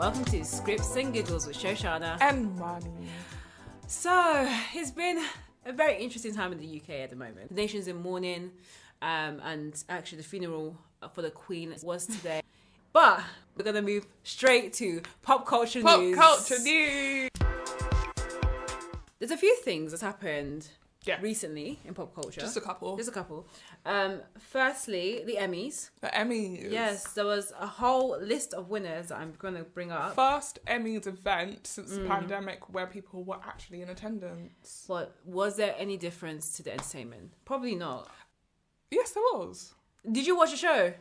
Welcome to Scripts and Giggles with Shoshanna and Marnie. So, it's been a very interesting time in the UK at the moment. The nation's in mourning, and actually the funeral for the Queen was today. But we're going to move straight to pop culture news. Pop culture news! There's a few things that's happened recently in pop culture. Just a couple. Firstly, the Emmys. The Emmys. Yes, there was a whole list of winners that I'm going to bring up. First Emmys event since the pandemic where people were actually in attendance. But was there any difference to the entertainment? Probably not. Yes, there was. Did you watch the show?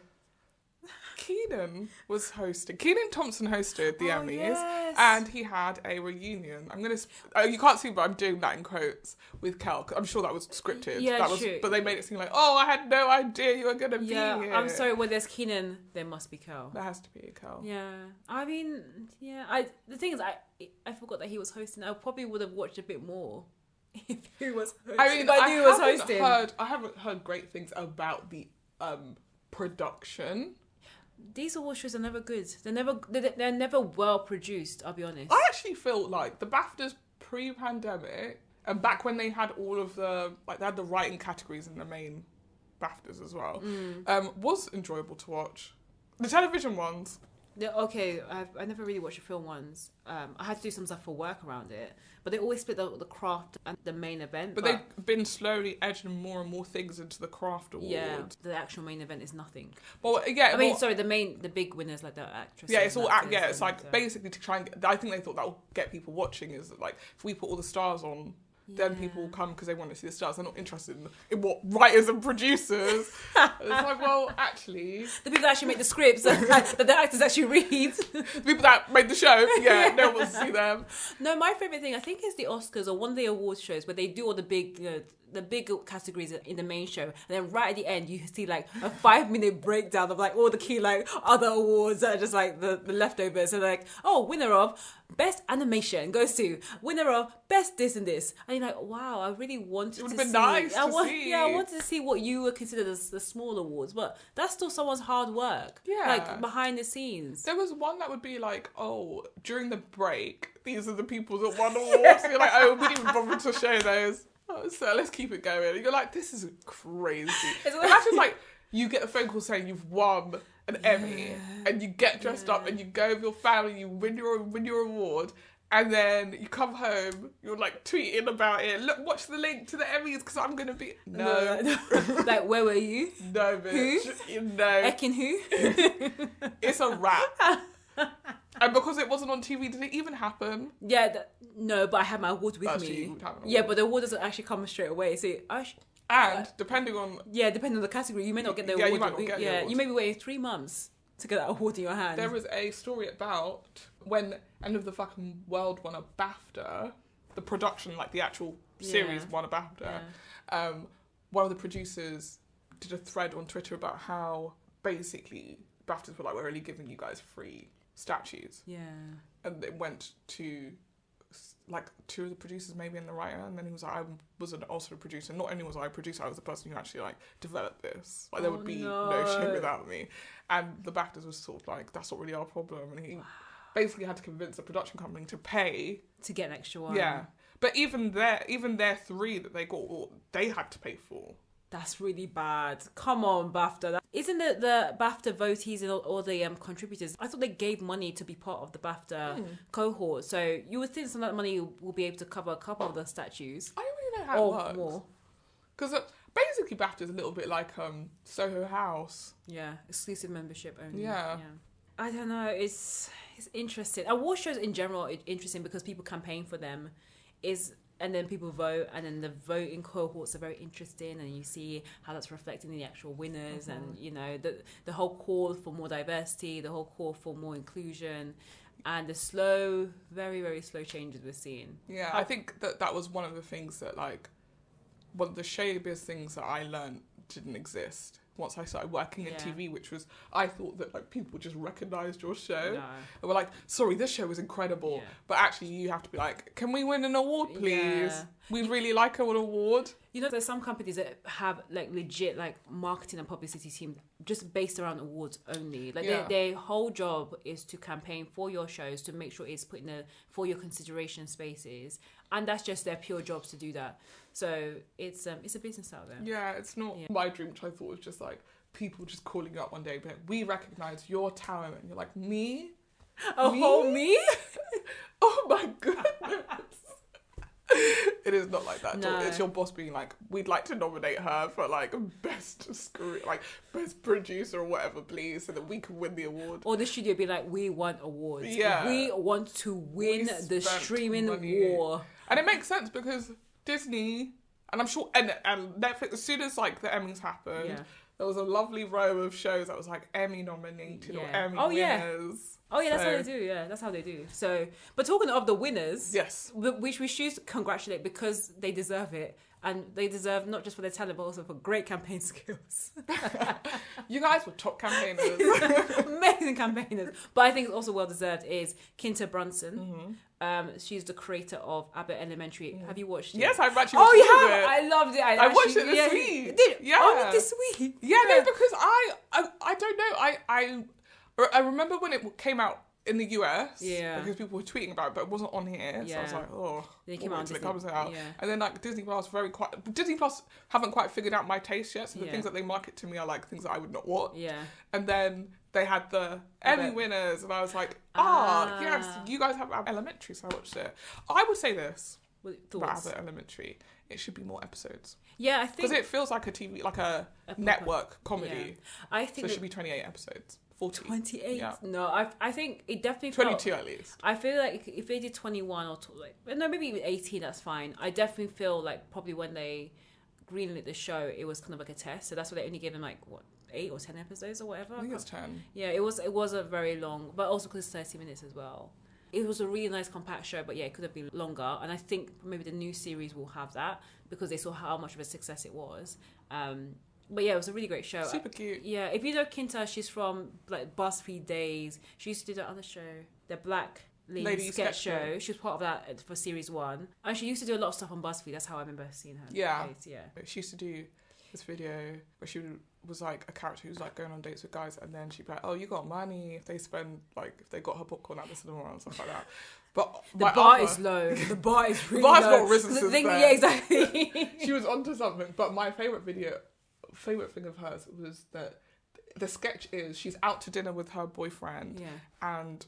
Kenan was hosting. Kenan Thompson hosted the Emmys, yes. and he had a reunion. I'm gonna. You can't see, but I'm doing that in quotes with Kel. I'm sure that was scripted. Yeah, that was, true. But they made it seem like, oh, I had no idea you were gonna be here. I'm sorry. When there's Kenan, there must be Kel. There has to be a Kel. Yeah, I mean, the thing is, I forgot that he was hosting. I probably would have watched a bit more if he was hosting. I mean, I haven't heard great things about the production. These award shows are never good. They're never well produced, I'll be honest. I actually feel like the BAFTAs pre-pandemic, and back when they had all of the, they had the writing categories in the main BAFTAs as well, was enjoyable to watch. The television ones. Okay, I never really watched the film ones. I had to do some stuff for work around it, but they always split the craft and the main event. But they've been slowly edging more and more things into the craft awards. Yeah, the actual main event is nothing. Well, yeah. The big winners like the actresses. Yeah, it's all it's like basically to try and I think they thought that will get people watching is that, like, if we put all the stars on. Then people come because they want to see the stars. They're not interested in what writers and producers. It's like, well, actually... The people that actually make the scripts that the actors actually read. The people that made the show, no one wants to see them. No, my favourite thing, I think, is the Oscars or one of the awards shows where they do all the big... the big categories in the main show, and then right at the end you see like a 5-minute breakdown of like all the key like other awards that are just like the leftovers. So like, oh, winner of best animation goes to winner of best this and this, and you're like, wow, I really wanted to see. It would have been nice to see. Yeah, I wanted to see what you would consider the small awards, but that's still someone's hard work. Yeah, like behind the scenes. There was one that would be like, oh, during the break, these are the people that won awards. You're like, oh, we didn't even bother to show those. Oh, so let's keep it going. And you're like, this is crazy. Imagine like you get a phone call saying you've won an Emmy, and you get dressed up and you go with your family, you win your award, and then you come home, you're like tweeting about it. Look, watch the link to the Emmys because I'm gonna be no. Like, where were you? No, bitch. Who? No. Ekin who? It's a wrap. And because it wasn't on TV, did it even happen? Yeah, no, but I had my award with me. Yeah, but the award doesn't actually come straight away. So depending on the category, you may not get the award. You might not get the award. You may be waiting 3 months to get that award in your hand. There was a story about when End of the Fucking World won a BAFTA, the production, like the actual series, won a BAFTA. Yeah. One of the producers did a thread on Twitter about how basically BAFTAs were like, we're only giving you guys free statues. Yeah. And it went to like 2 of the producers maybe and the writer, and then he was like, I was also a producer. Not only was I a producer, I was the person who actually like developed this. Like there would be no shit without me. And the BAFTAs was sort of like, that's not really our problem. And he basically had to convince the production company to pay to get an extra one. Yeah. But even their 3 that they got, they had to pay for. That's really bad. Come on, BAFTA. Isn't the BAFTA votees and all the contributors, I thought they gave money to be part of the BAFTA cohort. So you would think some of that money will be able to cover a couple of the statues. I don't really know how it works. More. Because basically BAFTA is a little bit like Soho House. Yeah, exclusive membership only. Yeah. I don't know. It's interesting. Award shows in general are interesting because people campaign for them. And then people vote, and then the voting cohorts are very interesting, and you see how that's reflecting in the actual winners, and you know the whole call for more diversity, the whole call for more inclusion, and the slow, very very slow changes we're seeing. Yeah, I think that was one of the things that one of the shabiest things that I learned didn't exist once I started working in TV, which was, I thought that people just recognised your show. No. And were like, sorry, this show was incredible. Yeah. But actually you have to be like, can we win an award, please? Yeah. We really like an award. You know, there's some companies that have like legit like marketing and publicity team just based around awards only. Like their whole job is to campaign for your shows to make sure it's put in for your consideration spaces, and that's just their pure jobs to do that. So it's a business out there. Yeah, it's not my dream, which I thought was just like people just calling you up one day, but we recognize your talent, and you're like, me? Me? Oh my goodness. It is not like that at all. It's your boss being like, we'd like to nominate her for like best screen, like best producer or whatever, please, so that we can win the award. Or the studio be like, we want awards. Yeah. We want to win the streaming war. And it makes sense because Disney, and I'm sure, and Netflix, as soon as like the Emmys happened, there was a lovely row of shows that was like Emmy nominated or Emmy winners. Oh yeah, that's how they do. Yeah, that's how they do. So, but talking of the winners, yes, which we should congratulate because they deserve it, and they deserve not just for their talent but also for great campaign skills. You guys were top campaigners, amazing campaigners. But I think it's also well deserved is Kinta Brunson. She's the creator of Abbott Elementary. Have you watched it? Yes, I've actually watched it. Oh, you have? I loved it. I watched it this week. Did? Yeah. Only this week? Yeah, no, because I don't know. I remember when it came out in the US, because people were tweeting about it, but it wasn't on here. So I was like, oh, then it came out. It comes out. And then like Disney Plus Disney Plus haven't quite figured out my taste yet. So the things that they market to me are like things that I would not watch. Yeah. And then they had the Emmy winners, and I was like, yes, you guys have Elementary, so I watched it. I would say this about Abbott Elementary: it should be more episodes. Yeah, I think because it feels like a TV, like a network comedy. Yeah. I think so it should be 28 episodes. 40. 28? Yeah. No, I think it definitely 22 at least. I feel like if they did 21 or maybe even 18, that's fine. I definitely feel like probably when they greenlit the show, it was kind of like a test. So that's why they only gave them like 8 or 10 episodes or whatever. I think it's 10. Yeah, it was a very long, but also because it's 30 minutes as well. It was a really nice compact show, but yeah, it could have been longer. And I think maybe the new series will have that because they saw how much of a success it was. But yeah, it was a really great show. Super cute. Yeah, if you know Kinta, she's from like BuzzFeed days. She used to do that other show, the Black Lady sketch show. She was part of that for series 1. And she used to do a lot of stuff on BuzzFeed. That's how I remember seeing her. Yeah. Yeah. She used to do this video where she was like a character who's like going on dates with guys, and then she'd be like, oh, you got money if they got her popcorn at the cinema and stuff like that. But the bar is low. The bar is really low. The bar's low. not risen since then. Yeah, exactly. She was onto something. But my favourite thing of hers was that the sketch is she's out to dinner with her boyfriend, and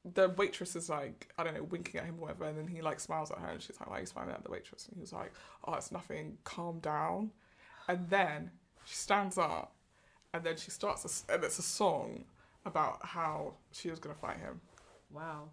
the waitress is like, I don't know, winking at him or whatever, and then he like smiles at her and she's like, why are you smiling at the waitress? And he was like, oh, it's nothing, calm down. And then she stands up and then she starts and it's a song about how she was going to fight him. Wow.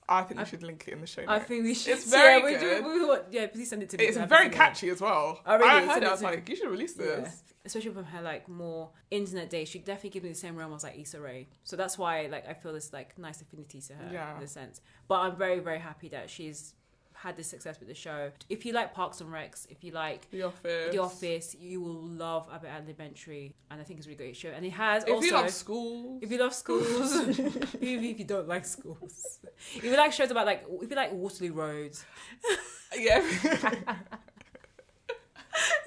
I think we should link it in the show notes. I think we should. It's very good. Please send it to me. It's very catchy as well. Oh, really? I heard it, I was like, you should release this. Yeah. Especially from her like more internet days, she definitely gives me the same realm as like Issa Rae. So that's why like I feel this like nice affinity to her in a sense. But I'm very, very happy that she's had this success with the show. If you like Parks and Recs, if you like The Office, you will love Abbott Elementary, and I think it's a really great show. And it has if you love schools, even if you don't like schools, if you like shows about if you like Waterloo Road, if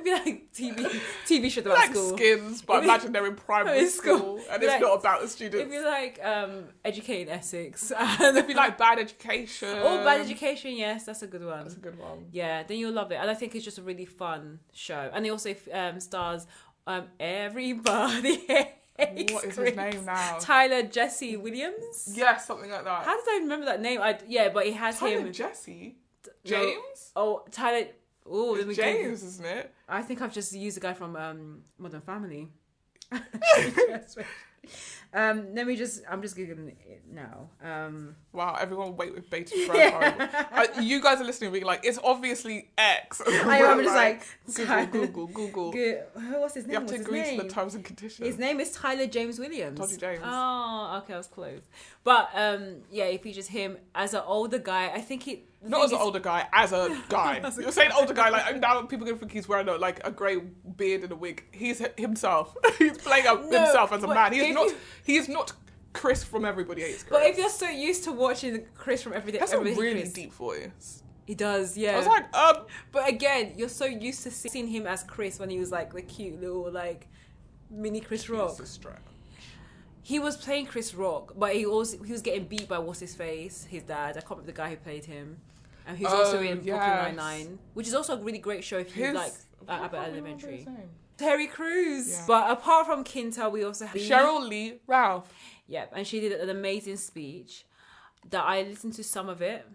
you like TV shows about like school, Skins, but imagine they're in primary school and it's not about the students. If you like Educating Essex, and if you like Bad Education, Bad Education, yes, that's a good one. That's a good one. Yeah, then you'll love it, and I think it's just a really fun show. And it also stars everybody. What is his name now? Tyler Jesse Williams. Yes, something like that. How did I remember that name? But it has Tyler him. Jesse James. Oh, Tyler. Oh, it's James, isn't it? I think I've just used the guy from Modern Family. I'm just googling it now. Wow, everyone wait with bated breath. You guys are listening, being like, it's obviously X. I'm just like Google. What's his name? You have to agree to the terms and conditions. His name is Tyler James Williams. Toddy James. Oh, okay, I was close. But it features him as an older guy. I think he. Not as an older guy, as a guy. You're saying older guy, like now people are going to think he's wearing a grey beard and a wig. He's himself. He's playing himself as a man. He's not Chris from Everybody Hates Chris. But if you're so used to watching Chris from Everybody Hates Chris. That's a really deep voice. He does, yeah. I was like, But again, you're so used to seeing him as Chris when he was like the cute little like mini Chris Rock. He was playing Chris Rock, but he was getting beat by what's his face, his dad. I can't remember the guy who played him, and he's also in Brooklyn Nine-Nine, which is also a really great show if you like Abbott Elementary. Terry Crews. Yeah. But apart from Kinta, we also have Cheryl Lee Ralph. Yeah, and she did an amazing speech that I listened to some of it.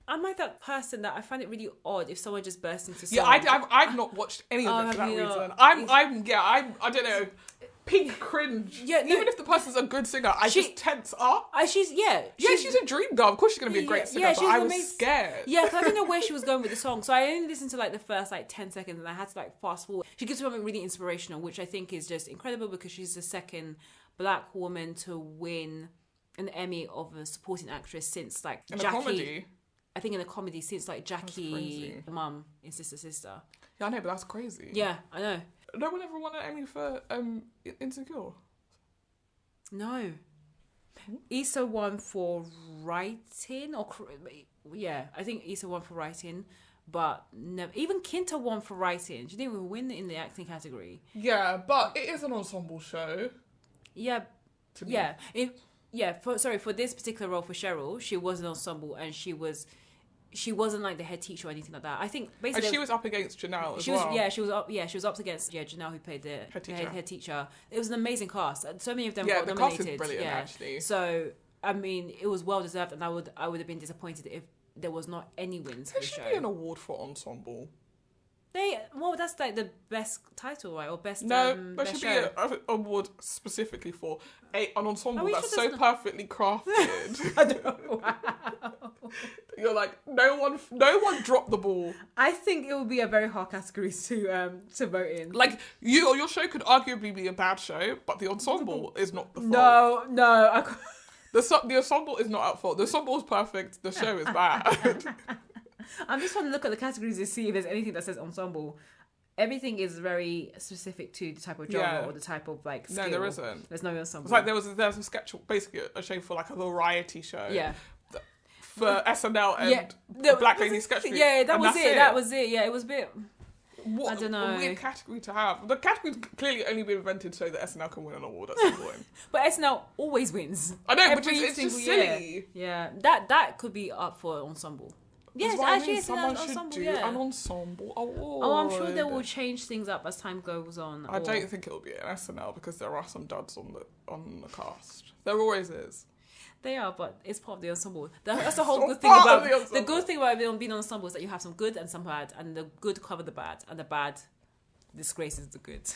I'm like that person that I find it really odd if someone just bursts into song. Yeah, I've not watched any of it for that reason. I don't know, pink cringe. Yeah, even if the person's a good singer, I just tense up. She's a dream girl. Of course, she's gonna be a great singer. But I was scared. Yeah, because I didn't know where she was going with the song, so I only listened to like the first like 10 seconds, and I had to like fast forward. She gives something really inspirational, which I think is just incredible because she's the second Black woman to win an Emmy of a supporting actress since like in Jackie. A comedy. I think in a comedy since like Jackie, the mum in Sister Sister. Yeah, I know, but that's crazy. Yeah, I know. No one ever won an Emmy for Insecure. No. Issa won for writing, I think Issa won for writing, but never. Even Kinta won for writing. She didn't even win in the acting category. Yeah, but it is an ensemble show. Yeah, for this particular role for Cheryl, she was an ensemble and she wasn't like the head teacher or anything like that. I think basically and she was up against Janelle as well. She was up against Janelle, who played the head teacher. It was an amazing cast. So many of them got nominated. Yeah, the cast is brilliant actually. So I mean, it was well deserved, and I would have been disappointed if there was not any wins for the show. There should be an award for ensemble. That's like the best title, right? Or best there best should show. be an award specifically for an ensemble that's so perfectly crafted. I don't know. Wow. You're like, no one dropped the ball. I think it would be a very hard category to vote in. Like your show could arguably be a bad show, but the ensemble is not the fault. No, the ensemble is not at fault. The ensemble is perfect. The show is bad. I'm just trying to look at the categories to see if there's anything that says ensemble. Everything is very specific to the type of genre or the type of like skill. No, there isn't. There's no ensemble. It's like there's a sketch, basically a show for like a variety show. Yeah. For SNL and the Black Lady Sketch Group. Yeah, that was it. That was it. Yeah, it was a bit. What I don't know. A weird category to have. The category's clearly only been invented so that SNL can win an award at some point. But SNL always wins. I know, but it's just silly. Yeah, that could be up for ensemble. Yes, actually, someone should do an ensemble award. Oh, I'm sure they will change things up as time goes on. I don't think it'll be an SNL because there are some duds on the cast. There always is. They are, but it's part of the ensemble. That's the whole good thing about the good thing about being an ensemble is that you have some good and some bad, and the good cover the bad, and the bad disgraces the good.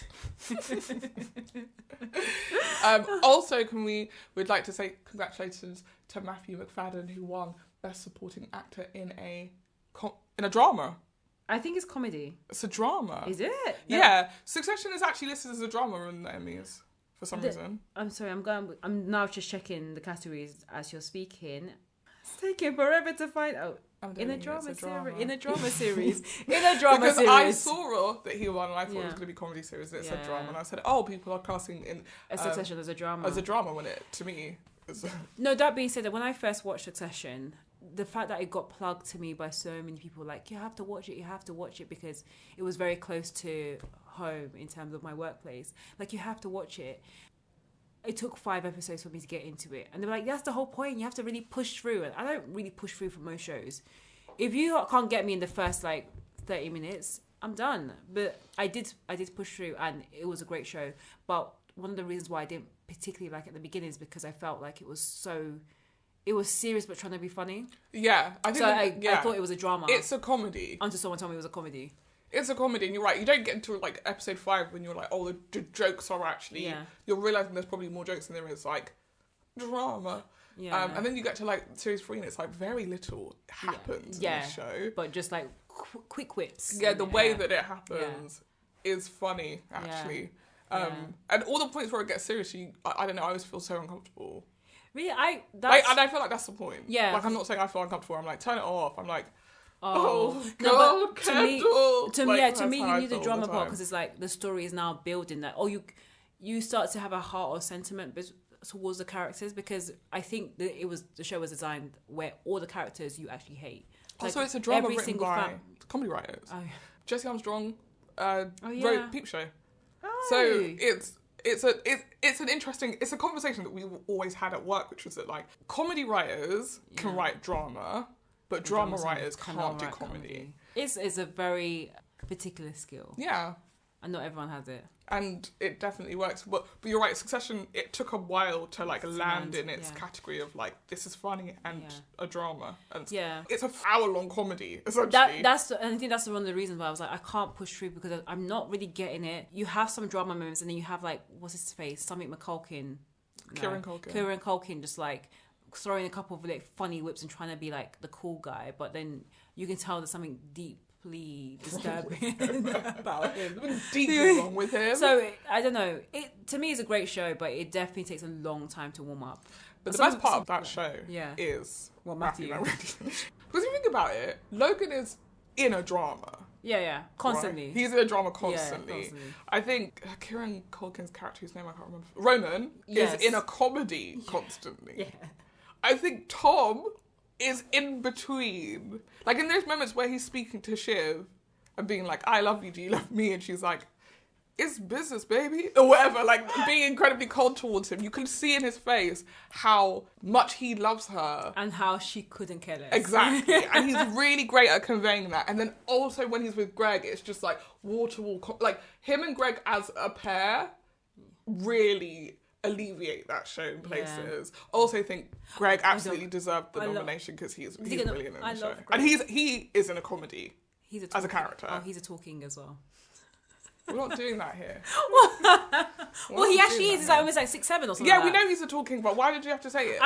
Also, we'd like to say congratulations to Matthew McFadden, who won Best Supporting Actor in a drama. I think it's comedy. It's a drama. Is it? Yeah. Succession is actually listed as a drama in the Emmys for some reason. I'm sorry, I'm now just checking the categories as you're speaking. It's taking forever to find out. In a drama series. Because I saw that he won and I thought it was going to be comedy series and it said drama. And I said, people are casting in Succession as a drama. As a drama when it, to me... No, that being said, when I first watched Succession, the fact that it got plugged to me by so many people, like, you have to watch it because it was very close to home in terms of my workplace. Like, you have to watch it. It took 5 episodes for me to get into it. And they were like, that's the whole point. You have to really push through. And I don't really push through for most shows. If you can't get me in the first, 30 minutes, I'm done. But I did push through and it was a great show. But one of the reasons why I didn't particularly like it at the beginning is because I felt like it was serious but trying to be funny. Yeah. I thought it was a drama. It's a comedy. Until someone told me it was a comedy. It's a comedy, and you're right. You don't get into episode 5 when you're like, oh, the jokes are actually. Yeah. You're realizing there's probably more jokes than there is drama. Yeah. And then you get to series 3, and it's very little happens in the show. But just quick whips. Yeah, the way that it happens is funny actually. And all the points where it gets serious, I don't know. I always feel so uncomfortable. Really, and I feel like that's the point. Yeah. I'm not saying I feel uncomfortable. I'm turn it off. I'm like. No, but to me, you need the drama part because it's the story is now building that. You start to have a heart or sentiment towards the characters because I think the show was designed where all the characters you actually hate. Also, it's a drama written by comedy writers. Oh. Jesse Armstrong yeah. wrote Peep Show. Oh. So it's an interesting, it's a conversation that we've always had at work, which was that like comedy writers can write drama, but drama writers can't do comedy. It's a very particular skill. Yeah. And not everyone has it. And it definitely works. But you're right, Succession, it took a while to like land in its category of like, this is funny and a drama. And it's an hour-long comedy, essentially. And I think that's one of the reasons why I was like, I can't push through because I'm not really getting it. You have some drama moments and then you have like, what's his face? Something McCulkin. Kieran Culkin. Kieran Culkin just like throwing a couple of like funny whips and trying to be like the cool guy. But then you can tell there's something deeply disturbing about him. Deeply wrong with him. So I don't know. It to me is a great show, but it definitely takes a long time to warm up. But the best part of that show is Matthew. Because if you think about it, Logan is in a drama. Yeah, constantly. Right? He's in a drama constantly. Yeah, constantly. I think Kieran Culkin's character, whose name I can't remember, Roman, is in a comedy constantly. Yeah. I think Tom is in between. Like in those moments where he's speaking to Shiv and being like, I love you, do you love me? And she's like, it's business, baby. Or whatever, like being incredibly cold towards him. You can see in his face how much he loves her. And how she couldn't care less. Exactly. And he's really great at conveying that. And then also when he's with Greg, it's just like wall-to-wall. Like him and Greg as a pair really alleviate that show in places. Also think Greg absolutely deserved the nomination because he's brilliant in the show. And he is in a comedy as a character. Oh, he's a talking as well. We're not doing that here. Well, he actually is. He's like almost like 6'7" or something. Yeah, like we know he's a tall king, but why did you have to say it?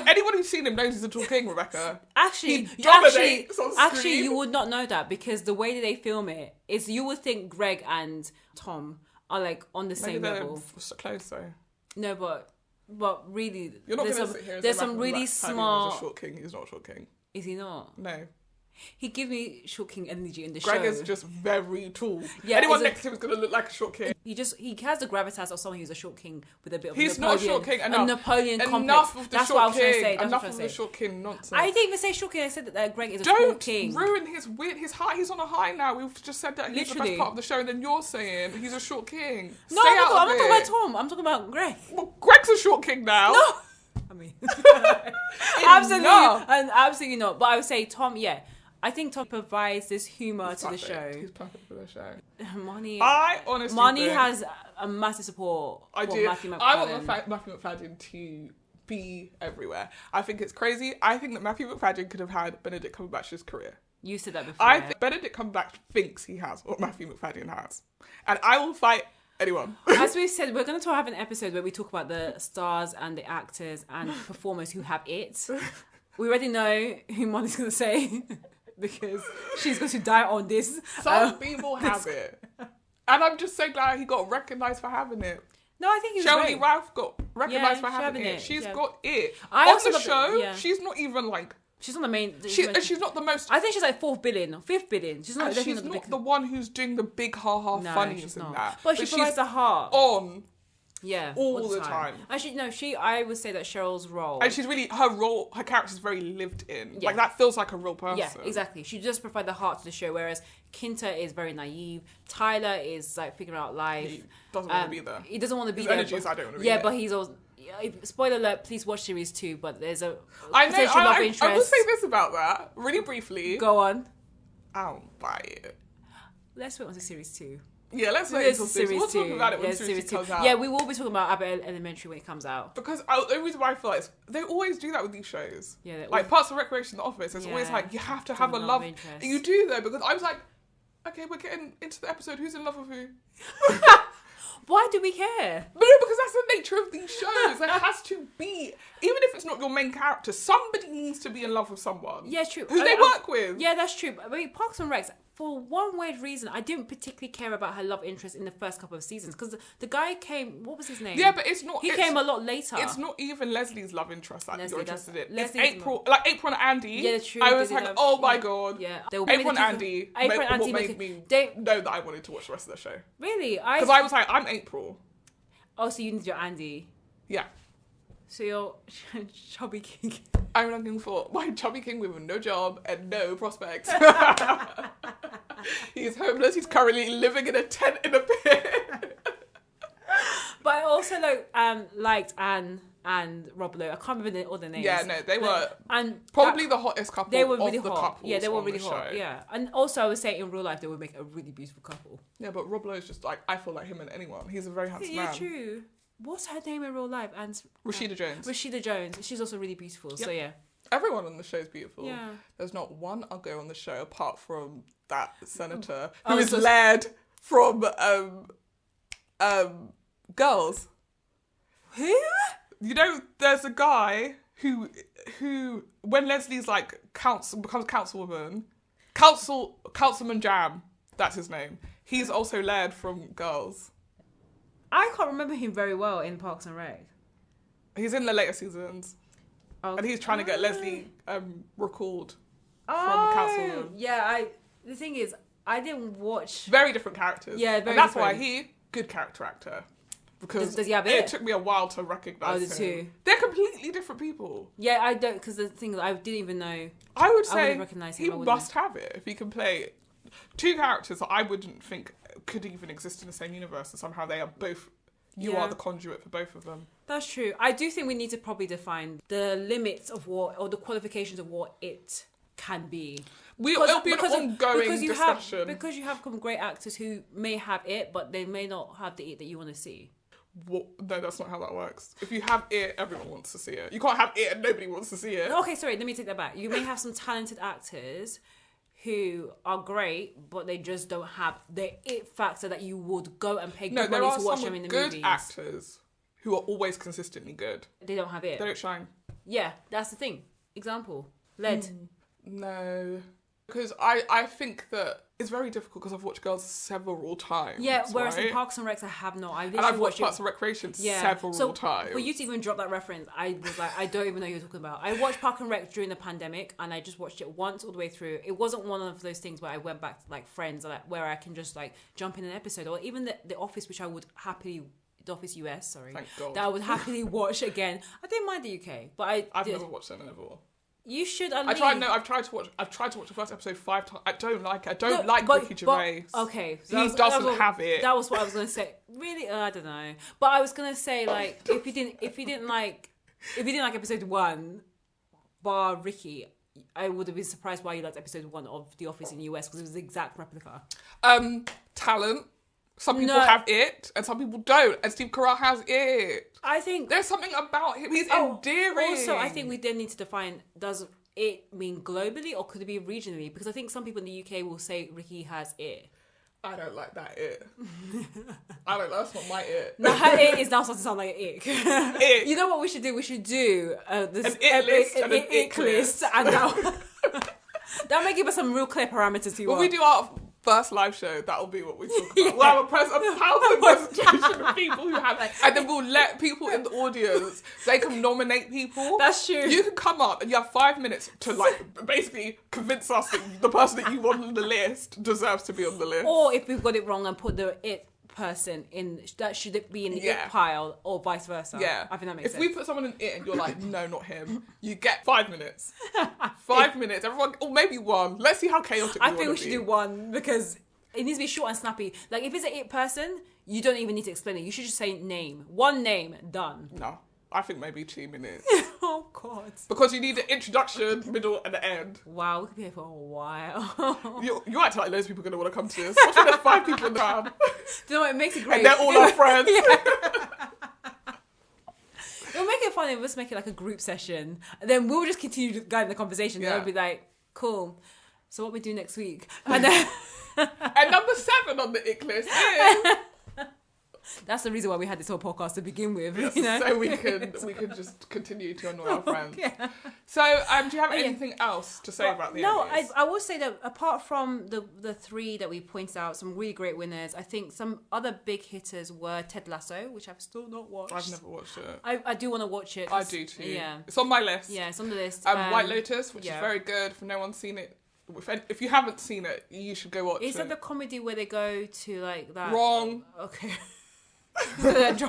Anyone who's seen him knows he's a tall king, Rebecca. Actually, you would not know that because the way that they film it is you would think Greg and Tom are like on the same level. Close though. No, but really, you're not going to sit here and there's say some really smart. He's a short king. He's not a short king. Is he not? No. He gives me short king energy in the show. Greg is just very tall. Yeah, anyone next to him is going to look like a short king. He has the gravitas of someone who's a short king with a bit of He's Napoleon. Not a short king enough. A Napoleon complex. Enough of the That's short what I was trying to king. say. Enough of the short king nonsense. I didn't even say short king. I said that Greg is a short king. Don't ruin his high. He's on a high now. We've just said that he's the best part of the show, and then you're saying he's a short king. No, I'm not talking about Tom. I'm talking about Greg. Well, Greg's a short king now. No. I mean, absolutely not. But I would say Tom, I think Tom provides this humour to the show. He's perfect for the show. Marnie has a massive support for Matthew McFadden. I want Matthew McFadden to be everywhere. I think it's crazy. I think that Matthew McFadden could have had Benedict Cumberbatch's career. You said that before. I think Benedict Cumberbatch thinks he has what Matthew McFadden has. And I will fight anyone. As we said, we're going to have an episode where we talk about the stars and the actors and performers who have it. We already know who Molly's going to say because she's going to die on this. Some people have it. And I'm just so glad he got recognised for having it. No, I think he was Shelley great. Ralph got recognised for having it. She's got it. On the show, she's not even like... She's not the main... She's not the most... I think she's like 5th billion. She's not the one who's doing the big ha-ha funnies and that. But she provides the heart. On... Yeah, all the time. Actually, no, I would say that Cheryl's role... And she's really... her character's very lived in. Yeah. Like, that feels like a real person. Yeah, exactly. She just provides the heart to the show, whereas Kinta is very naive. Tyler is, like, figuring out life. He doesn't want to be there. He doesn't want to be His there. Energy is, I don't want to be there. Yeah, but he's also... Spoiler alert, please watch series 2, but there's a potential love interest. I will say this about that, really briefly. Go on. I don't buy it. Let's wait on to series 2. Yeah, let's wait until series 2. We'll talk about it when series 2 comes out. Yeah, we will be talking about Abbott Elementary when it comes out. Because the reason why I feel like they always do that with these shows. Yeah, like Parks and Recreation, The Office, it's always like, you have to have a love. Interest. You do though, because I was like, okay, we're getting into the episode, who's in love with who? Why do we care? No, because that's the nature of these shows. There has to be, even if it's not your main character, somebody needs to be in love with someone. Yeah, true. Who they work with. Yeah, that's true. I mean, Parks and Recs, for one weird reason, I didn't particularly care about her love interest in the first couple of seasons because the guy came. What was his name? Yeah, but it's not. He came a lot later. It's not even Leslie's love interest that you're interested in. It's Leslie's April and Andy. Yeah, true. I was like, oh my god. Yeah, April and Andy. April and Andy made me know that I wanted to watch the rest of the show. Really? Because I was like, I'm April. Oh, so you need your Andy. Yeah. So you're chubby king. I'm looking for my chubby king with no job and no prospects. He's homeless. He's currently living in a tent in a pit. But I also liked Anne and Rob Lowe. I can't remember all the names. Yeah, no, they were and probably the hottest couple. They were really of the hot. couples. Yeah, they were on really the hot. show. Yeah, and also I would say in real life they would make a really beautiful couple. Yeah, but Rob Lowe's just like, I feel like him and anyone. He's a very handsome Yeah, man. true. What's her name in real life? And Rashida Jones. Rashida Jones. She's also really beautiful. Yep. So yeah. Everyone on the show is beautiful. Yeah. There's not one ugly on the show apart from that senator who is led from Girls. Who? You know, there's a guy who when Leslie's like becomes councilwoman, Councilman Jam, that's his name. He's also led from Girls. I can't remember him very well in Parks and Rec. He's in the later seasons. Okay. And he's trying to get Leslie recalled from councilwoman. Yeah, the thing is, I didn't watch. Very different characters. Yeah, very and that's different. why good character actor. Because does he have it took me a while to recognise him. Two. They're completely different people. Yeah, I don't, because the thing is, I didn't even know. I would say recognise him, he must have it if he can play two characters that I wouldn't think could even exist in the same universe, and somehow they are both. You are the conduit for both of them. That's true. I do think we need to probably define the limits of what, or the qualifications of what it can be. It'll be an ongoing discussion. Because you have some great actors who may have it, but they may not have the it that you want to see. No, that's not how that works. If you have it, everyone wants to see it. You can't have it and nobody wants to see it. Okay, sorry, let me take that back. You may have some talented actors who are great, but they just don't have the it factor that you would go and pay good money to watch them in the movies. There are some good actors who are always consistently good. They don't have it. They don't shine. Yeah, that's the thing. Example. Led. No. Because I think that it's very difficult because I've watched Girls several times. Yeah, whereas right? in Parks and Recs I have not. And I've watched Parks and Recreation several times. For you to even drop that reference, I was like, I don't even know what you're talking about. I watched Parks and Rec during the pandemic and I just watched it once all the way through. It wasn't one of those things where I went back to like Friends or like, where I can just like jump in an episode, or even the Office, which I would happily... The Office US, sorry. Thank God. That I would happily watch again. I didn't mind the UK, but I've never watched it before. You should. I've tried to watch the first episode 5 times. I don't like it. I don't like Ricky Gervais. Okay, so he doesn't have it. That was what I was gonna say. Really, I don't know. But I was gonna say like if you didn't like episode 1, bar Ricky, I would have been surprised why you liked episode 1 of The Office in the US because it was the exact replica. Talent. Some people have it, and some people don't. And Steve Carell has it. I think there's something about him. He's endearing. Also, I think we then need to define: does it mean globally or could it be regionally? Because I think some people in the UK will say Ricky has it. I don't like that it. I don't. That's not my it. No, her it is now starting to sound like an ick. It. You know what we should do? We should do this an it list and an ick list, and that may give us some real clear parameters to. When we do our first live show, that'll be what we talk about. We'll have a PowerPoint presentation of people who have, and then we'll let people in the audience, they can nominate people. That's true. You can come up and you have 5 minutes to like basically convince us that the person that you want on the list deserves to be on the list. Or if we've got it wrong and put the it person in, that should it be in the it pile or vice versa. Yeah. I think that makes sense. If we put someone in it and you're like, no, not him, you get 5 minutes. 5 minutes. Everyone, or maybe 1. Let's see how chaotic I think we should do 1 because it needs to be short and snappy. Like if it's an it person, you don't even need to explain it. You should just say name. 1 name, done. No. I think maybe 2 minutes. Oh God. Because you need the introduction, middle, and the end. Wow, we could be here for a while. You act like loads of people are going to want to come to this. Watch when there's 5 people in the crowd. Do you know what? It makes it great. And they're all our friends. It'll make it fun if we just make it like a group session. And then we'll just continue guiding the conversation. Yeah. They'll be like, cool. So what we do next week? And then... And number 7 on the ick list is... That's the reason why we had this whole podcast to begin with, yes, you know? So we can just continue to annoy our friends. Yeah. So, do you have anything else to say about the Emmys? I will say that apart from the 3 that we pointed out, some really great winners, I think some other big hitters were Ted Lasso, which I've still not watched. I've never watched it. I do want to watch it. I do too. Yeah. It's on my list. Yeah, it's on the list. White Lotus, which is very good. If no one's seen it, if you haven't seen it, you should go watch it. Is that the comedy where they go to like that? Wrong. Okay. Is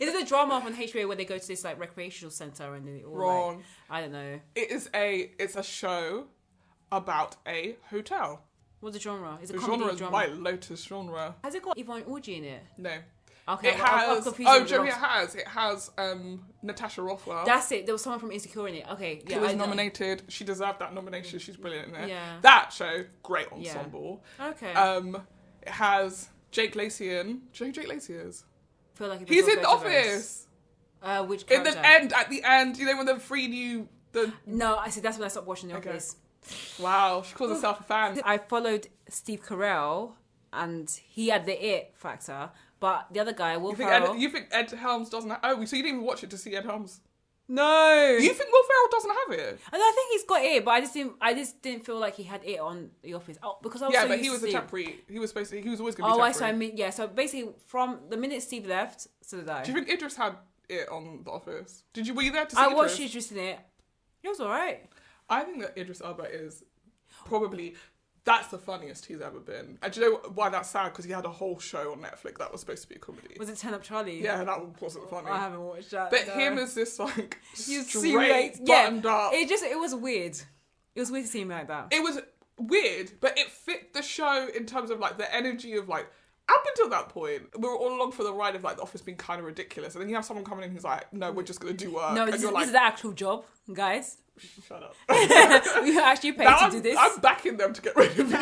it a drama on HBO where they go to this like recreational center and they all Wrong. Like, I don't know. It's a show about a hotel. What's the genre? Is it The comedy genre is drama? my Lotus genre. Has it got Yvonne Orji in it? No. Okay, It I'm has. confused with the Joey, last- it has Natasha Rothwell. That's it. There was someone from Insecure in it. Okay, yeah. Who was I know. nominated. She deserved that nomination. She's brilliant in it. Yeah. That show, great ensemble. Okay. It has Jake Lacey in. Do you know who Jake Lacey is? I feel like He's in The Office. Which In character? at the end, you know when they freed you. No, I see. That's when I stopped watching The Okay. Office. Wow, she calls herself a fan. I followed Steve Carell, and he had the it factor. But the other guy, Will Ferrell. You think Ed Helms doesn't have... Oh, so you didn't even watch it to see Ed Helms? No. You think Will Ferrell doesn't have it? And I think he's got it, but I just didn't feel like he had it on The Office. Oh, because I was Yeah, so but used he to was a Steve. temporary... He was always going to be temporary. Oh, I so I mean, yeah. So basically, from the minute Steve left, so did I. Do you think Idris had it on The Office? Were you there to see I Idris? watched Idris in it. It was alright. I think that Idris Elba is probably... That's the funniest he's ever been. And do you know why that's sad? Because he had a whole show on Netflix that was supposed to be a comedy. Was it Turn Up Charlie? Yeah, that wasn't funny. I haven't watched that. But no. him as this like You straight, simulate- buttoned up. It was weird. It was weird to see him like that. It was weird, but it fit the show in terms of like the energy of like up until that point, we were all along for the ride of like The Office being kind of ridiculous, and then you have someone coming in who's like, "No, we're just gonna do work." No, and this you're is the actual job, guys. "Shut up." We are actually paid to do this. I'm backing them to get rid of me.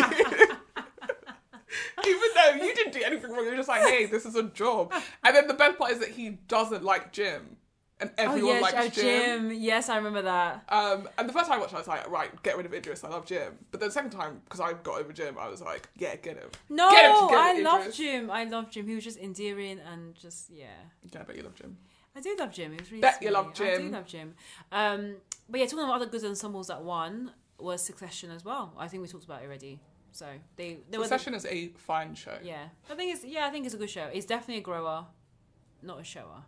Even though you didn't do anything wrong, you're just like, "Hey, this is a job." And then the best part is that he doesn't like Jim, and everyone likes Jim. Yes, I remember that. And the first time I watched it, I was like, right, get rid of Idris. I love Jim. But the second time, because I got over Jim, I was like, yeah, get him. No, Get him to get I Idris. love Jim. I love Jim. He was just endearing and just, yeah. Yeah, I bet you love Jim. I do love Jim. It was really Bet sweet. you love I Jim. do love Jim. But yeah, talking about other good ensembles that won was Succession as well. I think we talked about it already. So they were Succession is a fine show. yeah. I think it's a good show. It's definitely a grower, not a shower.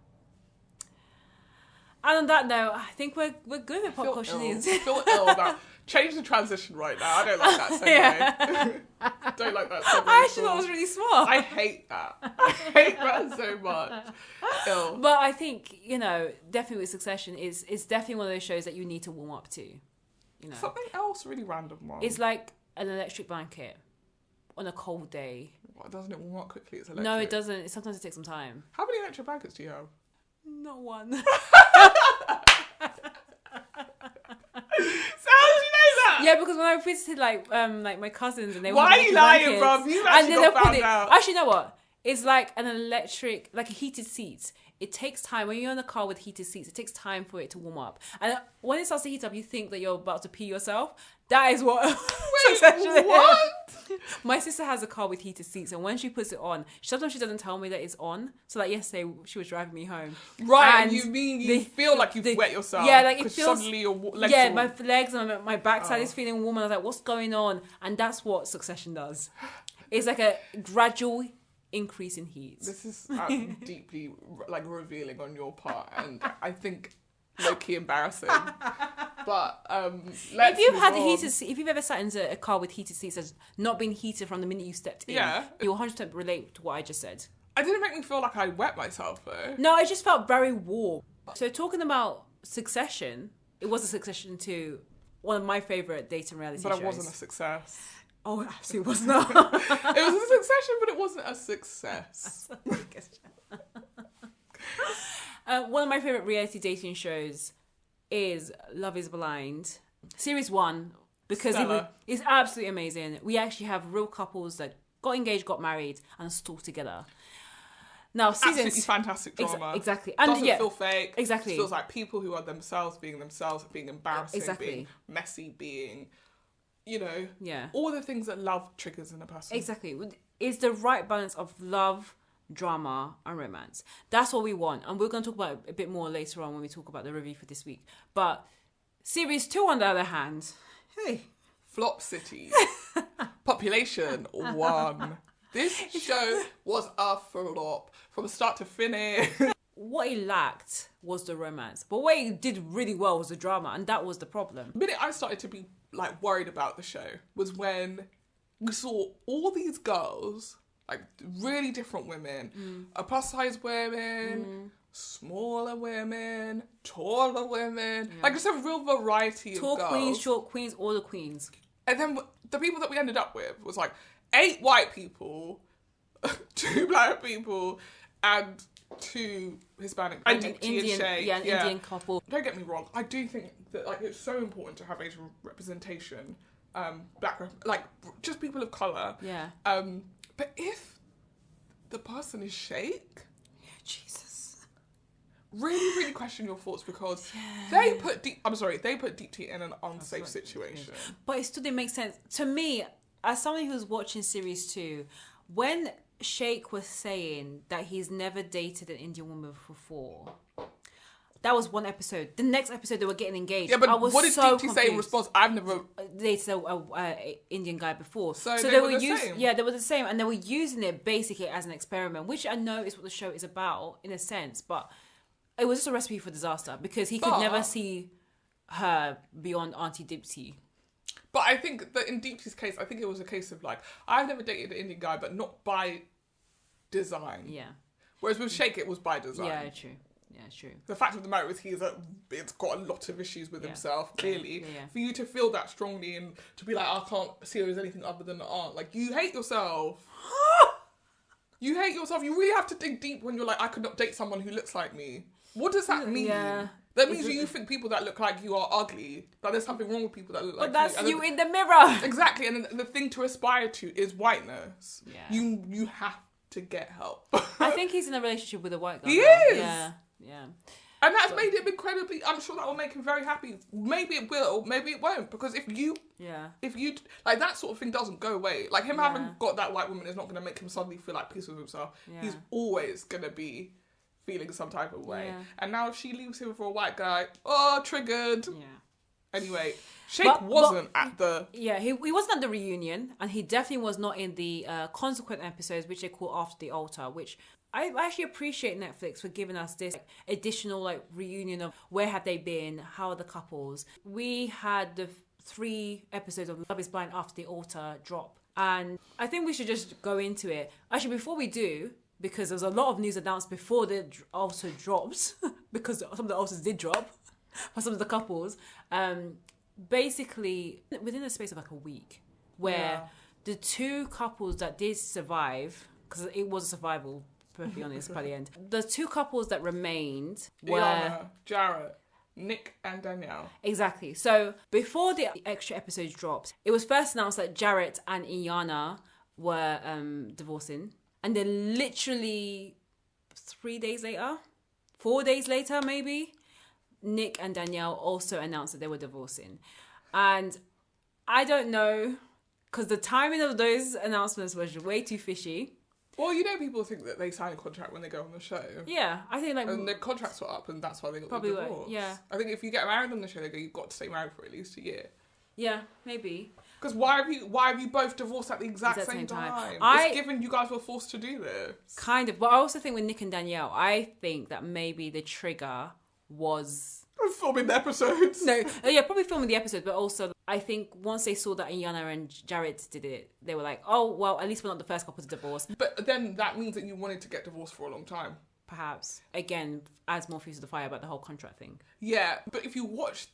And on that note, I think we're good with pop culture news. I feel ill about change the transition right now. I don't like that segue. Don't like that segue. I actually thought it was really smart. I hate that. I hate that so much. Ill. But I think, definitely with Succession, it's definitely one of those shows that you need to warm up to. Something else really random one. It's like an electric blanket on a cold day. What, doesn't it warm up quickly? It's electric. No, it doesn't. Sometimes it takes some time. How many electric blankets do you have? Not one. So how do you know that? Yeah, because when I visited like my cousins and they were Why are having you lying, blankets, bruv? You've and actually then got they put found it- out. Actually, you know what? It's like an electric, like a heated seat. It takes time. When you're in a car with heated seats, it takes time for it to warm up. And when it starts to heat up, you think that you're about to pee yourself. That is what Succession is. what? My sister has a car with heated seats, and when she puts it on, sometimes she doesn't tell me that it's on. So like yesterday, she was driving me home. Right, and you mean you feel like you've wet yourself? Yeah, like it 'cause feels. suddenly your legs yeah, are- my legs and my backside is feeling warm. And I was like, "What's going on?" And that's what Succession does. It's like a gradual increase in heat. This is deeply like revealing on your part, and I think low-key embarrassing. But let's If you've move had on. if you've ever sat into a car with heated seats that's not been heated from the minute you stepped in, Yeah. you'll 100% relate to what I just said. It didn't make me feel like I wet myself though. No, it just felt very warm. So talking about Succession, it was a succession to one of my favourite dating reality But shows. it wasn't a success. Oh, it absolutely was not. It was a succession, but it wasn't a success. One of my favourite reality dating shows is Love is Blind. Series 1, because Stellar. it's absolutely amazing. We actually have real couples that got engaged, got married, and are still together. Now, Absolutely fantastic drama. Exactly. And Doesn't yeah, feel fake. exactly. It feels like people who are themselves, being embarrassing, Exactly. being messy, being, Yeah. all the things that love triggers in a person. Exactly. It's the right balance of love, drama, and romance. That's what we want. And we're going to talk about it a bit more later on when we talk about the review for this week. But Series 2, on the other hand, hey. Flop City. Population 1. This show was a flop from start to finish. What it lacked was the romance. But what it did really well was the drama. And that was the problem. The minute I started to be worried about the show was when we saw all these girls Like, really different women. Plus-size women, smaller women, taller women. Yeah. Like, just a real variety of girls. Tall queens, short queens, all the queens. And then the people that we ended up with was, like, 8 white people, 2 black people, and 2 Hispanic. And an Indian, Indian couple. Don't get me wrong. I do think that, like, it's so important to have Asian representation. Black, like, just people of colour. Yeah. But if the person is Sheikh, Jesus, really question your thoughts, because they put Deep Tea in an unsafe situation. But it still didn't make sense to me as someone who's watching series 2. When Sheikh was saying that he's never dated an Indian woman before. That was one episode. The next episode, they were getting engaged. Yeah, but I was what did so Deep Tea say in response? I've never dated a Indian guy before. So they were the same. Yeah, they were the same, and they were using it basically as an experiment, which I know is what the show is about in a sense, but it was just a recipe for disaster because he could never see her beyond Auntie Dipsy. But I think that in Deep Tea's case, I think it was a case of like, I've never dated an Indian guy, but not by design. Yeah. Whereas with Sheikh, it was by design. Yeah, true. Yeah, true. The fact of the matter is he's got a lot of issues with himself, clearly. Yeah. For you to feel that strongly and to be like, I can't see her as anything other than an aunt. Like, you hate yourself. You hate yourself. You really have to dig deep when you're like, I could not date someone who looks like me. What does that mean? Yeah. That means you think people that look like you are ugly. That there's something wrong with people that look like you. But that's you in the mirror. Exactly. And the thing to aspire to is whiteness. Yeah. You have to get help. I think he's in a relationship with a white guy. He is. Yeah. And that's made him incredibly, I'm sure that will make him very happy. Maybe it will, maybe it won't. Because if you, like, that sort of thing doesn't go away. Like, him having got that white woman is not going to make him suddenly feel like peace with himself. Yeah. He's always going to be feeling some type of way. Yeah. And now if she leaves him for a white guy, triggered. Yeah. Anyway, Sheikh wasn't at the... Yeah, he wasn't at the reunion. And he definitely was not in the consequent episodes, which they call After the Altar, which... I actually appreciate Netflix for giving us this additional reunion of where have they been, how are the couples. We had the 3 episodes of Love is Blind After the Altar drop, and I think we should just go into it. Actually, before we do, because there's a lot of news announced before the altar drops, because some of the altars did drop for some of the couples. Basically, within the space of a week, where the 2 couples that did survive, because it was a survival, perfectly honest, by the end. The 2 couples that remained were... Iana, Jarrett, Nick and Danielle. Exactly. So before the extra episodes dropped, it was first announced that Jarrett and Iana were divorcing. And then literally 3 days later, 4 days later maybe, Nick and Danielle also announced that they were divorcing. And I don't know, because the timing of those announcements was way too fishy. Well, people think that they sign a contract when they go on the show. Yeah, I think and their contracts were up, and that's why they got probably the divorce. Yeah, I think if you get married on the show, they go, you've got to stay married for at least a year. Yeah, maybe. Because why have you both divorced at the exact same time? It's given you guys were forced to do this. Kind of, but I also think with Nick and Danielle, I think that maybe the trigger was filming the episodes. No, yeah, probably filming the episode, but also I think once they saw that Iana and Jarrett did it, they were like, oh, well, at least we're not the first couple to divorce. But then that means that you wanted to get divorced for a long time. Perhaps. Again, adds more fuel to the fire about the whole contract thing. Yeah, but if you watch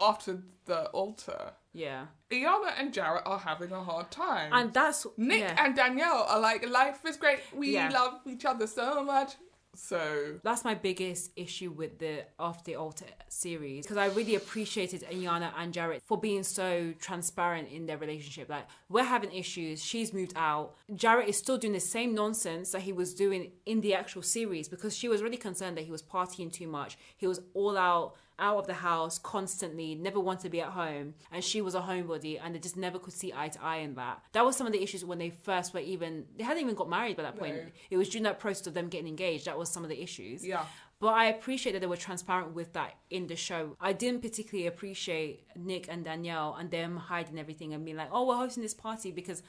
After the Altar, Iana and Jarrett are having a hard time. And that's... Nick and Danielle are like, life is great, we love each other so much. So that's my biggest issue with the After the Altar series, because I really appreciated Iana and Jarrett for being so transparent in their relationship. Like, we're having issues, she's moved out, Jarrett is still doing the same nonsense that he was doing in the actual series, because she was really concerned that he was partying too much, he was all out of the house constantly, never wanted to be at home, and she was a homebody, and they just never could see eye to eye in that. That was some of the issues when they first were they hadn't even got married by that point. No. It was during that process of them getting engaged. That was some of the issues. Yeah. But I appreciate that they were transparent with that in the show. I didn't particularly appreciate Nick and Danielle and them hiding everything and being like, oh, we're hosting this party, because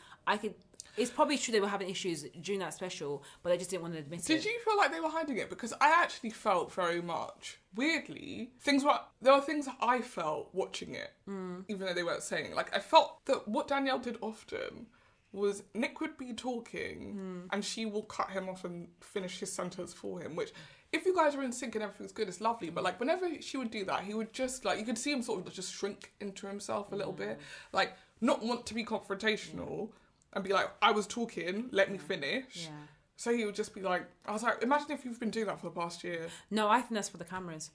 it's probably true they were having issues during that special, but they just didn't want to admit it. Did you feel like they were hiding it? Because I actually felt very much, weirdly, there were things that I felt watching it, even though they weren't saying. Like, I felt that what Danielle did often was Nick would be talking and she will cut him off and finish his sentence for him, which if you guys are in sync and everything's good, it's lovely. But like whenever she would do that, he would just like, you could see him sort of just shrink into himself a little bit, like not want to be confrontational and be like, I was talking, let me finish. Yeah. So he would just be like, I was like, imagine if you've been doing that for the past year. No, I think that's for the cameras.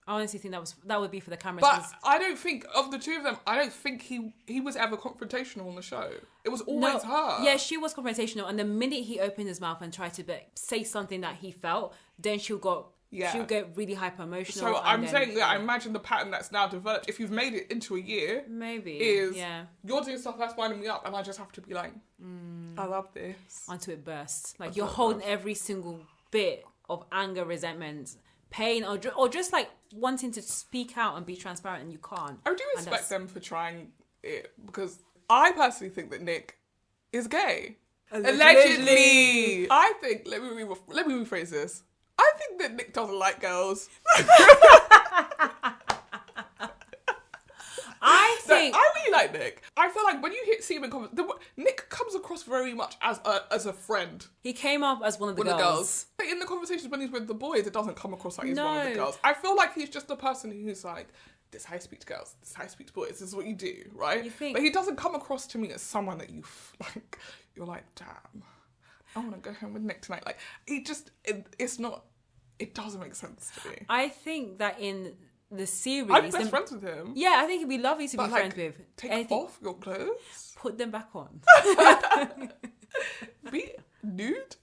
I honestly think that would be for the cameras. But I don't think, of the two of them, I don't think he was ever confrontational on the show. It was always her. Yeah, she was confrontational. And the minute he opened his mouth and tried to say something that he felt, then she'll get really hyper emotional. So I'm saying that I imagine the pattern that's now developed, if you've made it into a year, you're doing stuff that's winding me up and I just have to be like, I love this. Until it bursts. Like you're holding every single bit of anger, resentment, pain, or just like wanting to speak out and be transparent and you can't. I do respect them for trying it because I personally think that Nick is gay. Allegedly. I think, let me rephrase this. I think that Nick doesn't like girls. I really like Nick. I feel like when you see him in conversation, Nick comes across very much as a friend. He came up as one of the girls. But in the conversations when he's with the boys, it doesn't come across like he's one of the girls. I feel like he's just the person who's like, this is how you speak to girls, this is how you speak to boys, this is what you do, right? But he doesn't come across to me as someone that you're like, damn, I want to go home with Nick tonight. Like, it doesn't make sense to me. I think that in the series... I'm best friends with him. Yeah, I think it'd be lovely to be friends with. Take off your clothes. Put them back on. Be nude.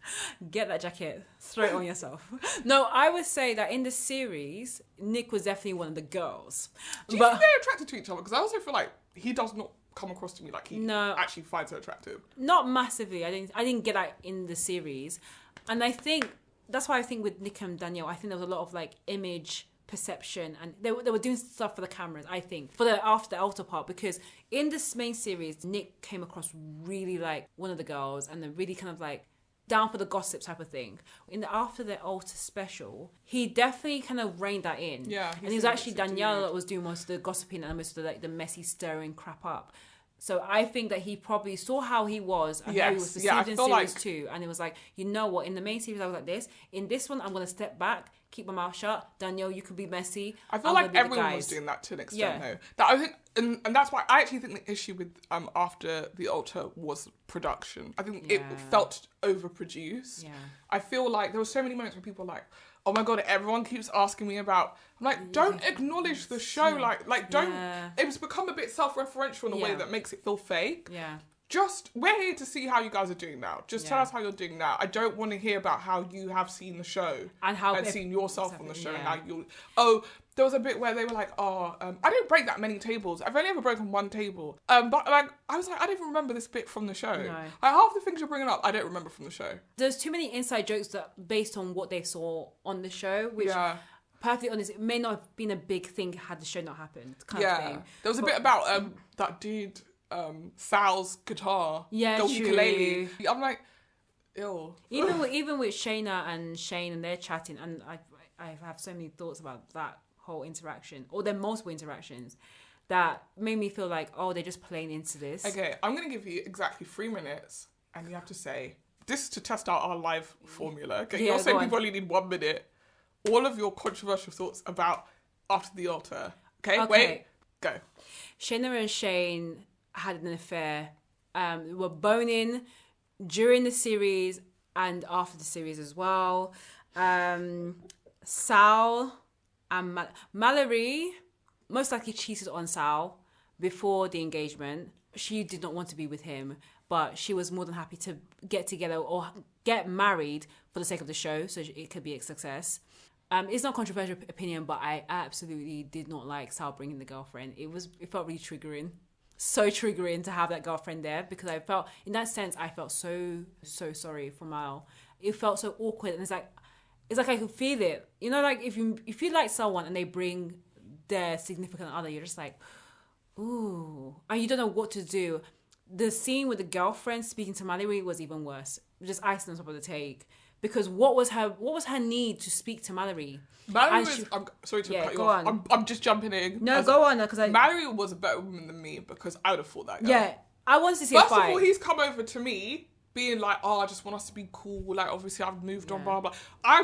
Get that jacket. Throw it on yourself. No, I would say that in the series, Nick was definitely one of the girls. Do you think they're attracted to each other? Because I also feel like he does not come across to me like he actually finds her attractive. Not massively. I didn't get that in the series. And I think... That's why I think with Nick and Danielle, I think there was a lot of like image perception and they were doing stuff for the cameras, I think, for the after the altar part, because in this main series, Nick came across really like one of the girls and then really kind of like down for the gossip type of thing. In the after the altar special, he definitely kind of reined that in. Yeah. And it was actually Danielle that was doing most of the gossiping and most of the, like the messy stirring crap up. So I think that he probably saw how he was and how he was perceived in series 2. And it was like, you know what, in the main series I was like this. In this one, I'm going to step back, keep my mouth shut. Danielle, you could be messy. I feel like everyone was doing that to an extent though. That I think, and that's why I actually think the issue with After the Altar was production. I think it felt overproduced. Yeah. I feel like there were so many moments where people were like, oh my God, everyone keeps asking me about... I'm like, don't acknowledge the show. Like don't... It's become a bit self-referential in a way that makes it feel fake. Yeah. Just, we're here to see how you guys are doing now. Just tell us how you're doing now. I don't want to hear about how you have seen the show. And seen yourself on the show. And how you... Oh, there was a bit where they were like, I didn't break that many tables. I've only ever broken one table. But like, I was like, I don't even remember this bit from the show. No. Like, half the things you're bringing up, I don't remember from the show. There's too many inside jokes that based on what they saw on the show, which... Perfectly honest, it may not have been a big thing had the show not happened. Kind of thing. There was a bit about that dude, Sal's guitar. Yeah, true. Ukulele. I'm like, ew. Even with Shayna and Shane and they're chatting, and I have so many thoughts about that whole interaction, or their multiple interactions, that made me feel like, oh, they're just playing into this. Okay, I'm going to give you exactly 3 minutes, and you have to say, this is to test out our live formula. Okay, you're saying people only need 1 minute. All of your controversial thoughts about After the Altar. Okay, wait, go. Shayna and Shane had an affair. Were boning during the series and after the series as well. Sal and Mallory most likely cheated on Sal before the engagement. She did not want to be with him, but she was more than happy to get together or get married for the sake of the show, so it could be a success. It's not a controversial opinion, but I absolutely did not like Sal bringing the girlfriend. It felt really triggering. So triggering to have that girlfriend there, because I felt, in that sense, I felt so sorry for Mal. It felt so awkward, and it's like I could feel it. You know, like if you like someone and they bring their significant other, you're just like, ooh, and you don't know what to do. The scene with the girlfriend speaking to Mallory was even worse. Just icing on top of the cake. Because what was her need to speak to Mallory? Mallory was... I'm sorry to cut you off. I'm just jumping in. No, go on. Because Mallory was a better woman than me, because I would have thought that girl. Yeah, I wanted to see a First fight. of all, he's come over to me being like, oh, I just want us to be cool. Like, obviously, I've moved on, blah, blah.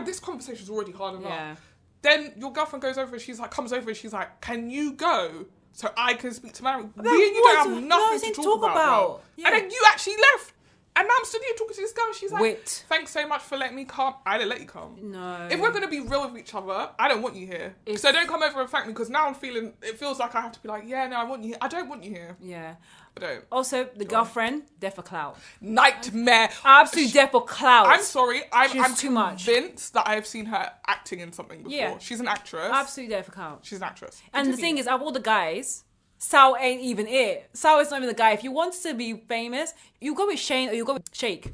This conversation's already hard enough. Yeah. Then your girlfriend goes over and comes over and she's like, can you go so I can speak to Mary? Me and you don't have nothing to talk about. Yeah. And then you actually left. And now I'm still here talking to this girl and she's like, Wit. thanks so much for letting me come. I didn't let you come. No. If we're going to be real with each other, I don't want you here. So don't come over and thank me because now it feels like I have to be like, yeah, no, I want you here. I don't want you here. Yeah. I don't. Also, the girlfriend, there for clout. Nightmare. Absolutely there for clout. I'm sorry. I'm too much. convinced that I have seen her acting in something before. Yeah. She's an actress. Absolutely there for clout. She's an actress. And the thing is, out of all the guys, Sal ain't even it. Sal is not even the guy. If you want to be famous, you go with Shane or you go with Shake.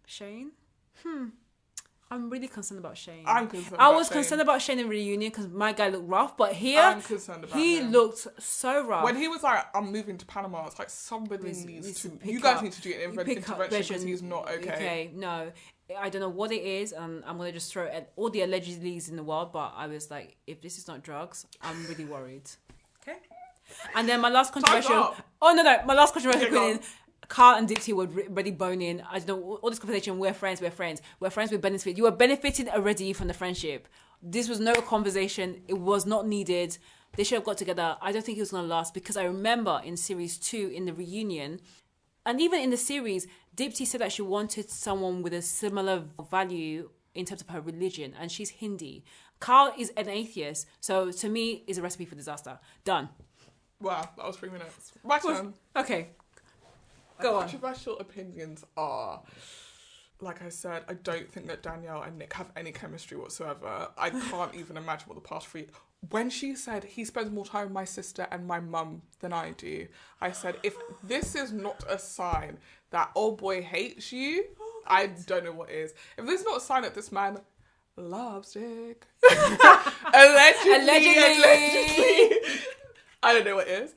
Shane? I'm really concerned about Shane. I was concerned about Shane in reunion because my guy looked rough, but here I'm concerned about he him. looked so rough. When he was like, "I'm moving to Panama," it's like somebody needs to. You guys need to do an intervention because he's not okay. Okay, no, I don't know what it is. I'm gonna just throw at all the allegedlys in the world, but I was like, if this is not drugs, I'm really worried. Okay. And then my last controversial. Oh no, my last controversial opinion. Carl and Dipsy were already boning. I don't know, all this conversation, we're friends, we're with benefit. You were benefiting already from the friendship. This was no conversation. It was not needed. They should have got together. I don't think it was going to last because I remember in series 2, in the reunion, and even in the series, Dipsy said that she wanted someone with a similar value in terms of her religion, and she's Hindi. Carl is an atheist, so to me, is a recipe for disaster. Done. Wow, that was 3 minutes. My turn. Okay. Go on. Controversial opinions are, like I said, I don't think that Danielle and Nick have any chemistry whatsoever. I can't even imagine what the past 3... When she said he spends more time with my sister and my mum than I do, I said, if this is not a sign that old boy hates you, I don't know what is. If this is not a sign that this man loves Dick, allegedly. I don't know what is.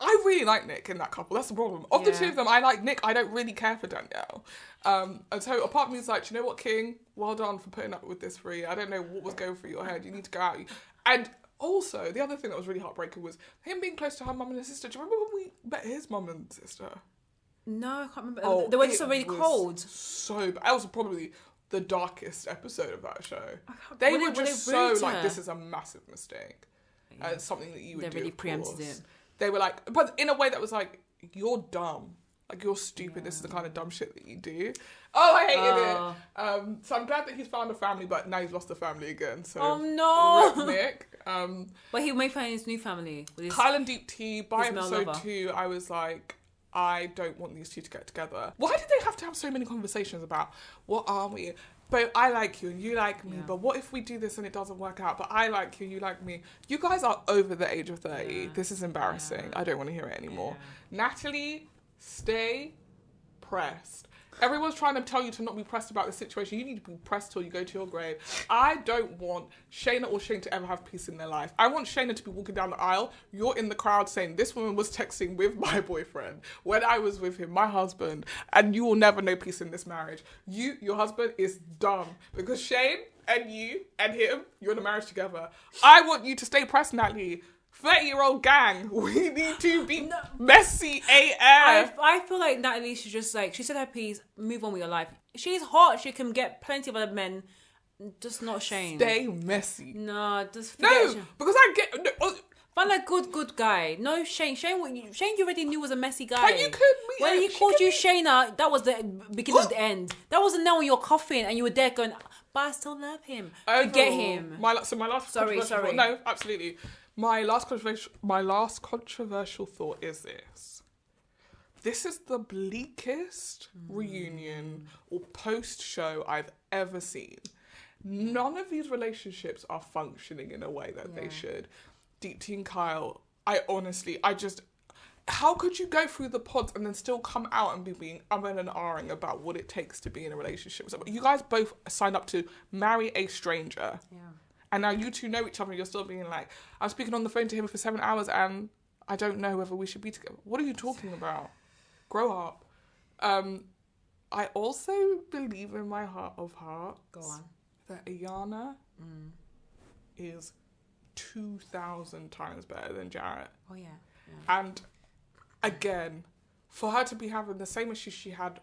I really like Nick in that couple. That's the problem. Of the two of them, I like Nick. I don't really care for Danielle. And so a part of me is like, do you know what, King? Well done for putting up with this for you. I don't know what was going through your head. You need to go out. And also, the other thing that was really heartbreaking was him being close to her mum and his sister. Do you remember when we met his mum and sister? No, I can't remember. They were just already cold. So bad. That was probably the darkest episode of that show. They were just so like, this is a massive mistake. It's something that you would do. They really preempted it. They were like, but in a way that was like, you're dumb. Like, you're stupid. This is the kind of dumb shit that you do. Oh, I hated it. So I'm glad that he's found a family, but now he's lost the family again. So no. Nick. But he may find his new family. Kyle and Deep T, by episode 2, I was like, I don't want these two to get together. Why did they have to have so many conversations about what are we? But I like you and you like me. Yeah. But what if we do this and it doesn't work out? But I like you, you like me. You guys are over the age of 30. Yeah. This is embarrassing. Yeah. I don't want to hear it anymore. Yeah. Natalie, stay pressed. Everyone's trying to tell you to not be pressed about the situation. You need to be pressed till you go to your grave. I don't want Shayna or Shane to ever have peace in their life. I want Shayna to be walking down the aisle. You're in the crowd saying, this woman was texting with my boyfriend when I was with him, my husband, and you will never know peace in this marriage. Your husband is dumb because Shane and you and him, you're in a marriage together. I want you to stay pressed, Natalie. 30-year-old gang, we need to be messy AF. I feel like Natalie should just she said her piece, move on with your life. She's hot, she can get plenty of other men, just not Shane. Stay messy. No, just because I get... Find a good guy. No, Shane you already knew was a messy guy. But you could meet when he called you Shayna, that was the beginning of the end. That was the nail in your coffin and you were there going, but I still love him. Get him. My last sorry. No, absolutely. My last controversial thought is this. This is the bleakest reunion or post-show I've ever seen. None of these relationships are functioning in a way that they should. Deep T and Kyle, how could you go through the pods and then still come out and be being umming and ahhing about what it takes to be in a relationship? So you guys both signed up to marry a stranger. Yeah. And now you two know each other and you're still being like, I'm speaking on the phone to him for 7 hours and I don't know whether we should be together. What are you talking about? Grow up. I also believe in my heart of hearts that Ayana is 2,000 times better than Jarrett. Oh, yeah. And again, for her to be having the same issues she had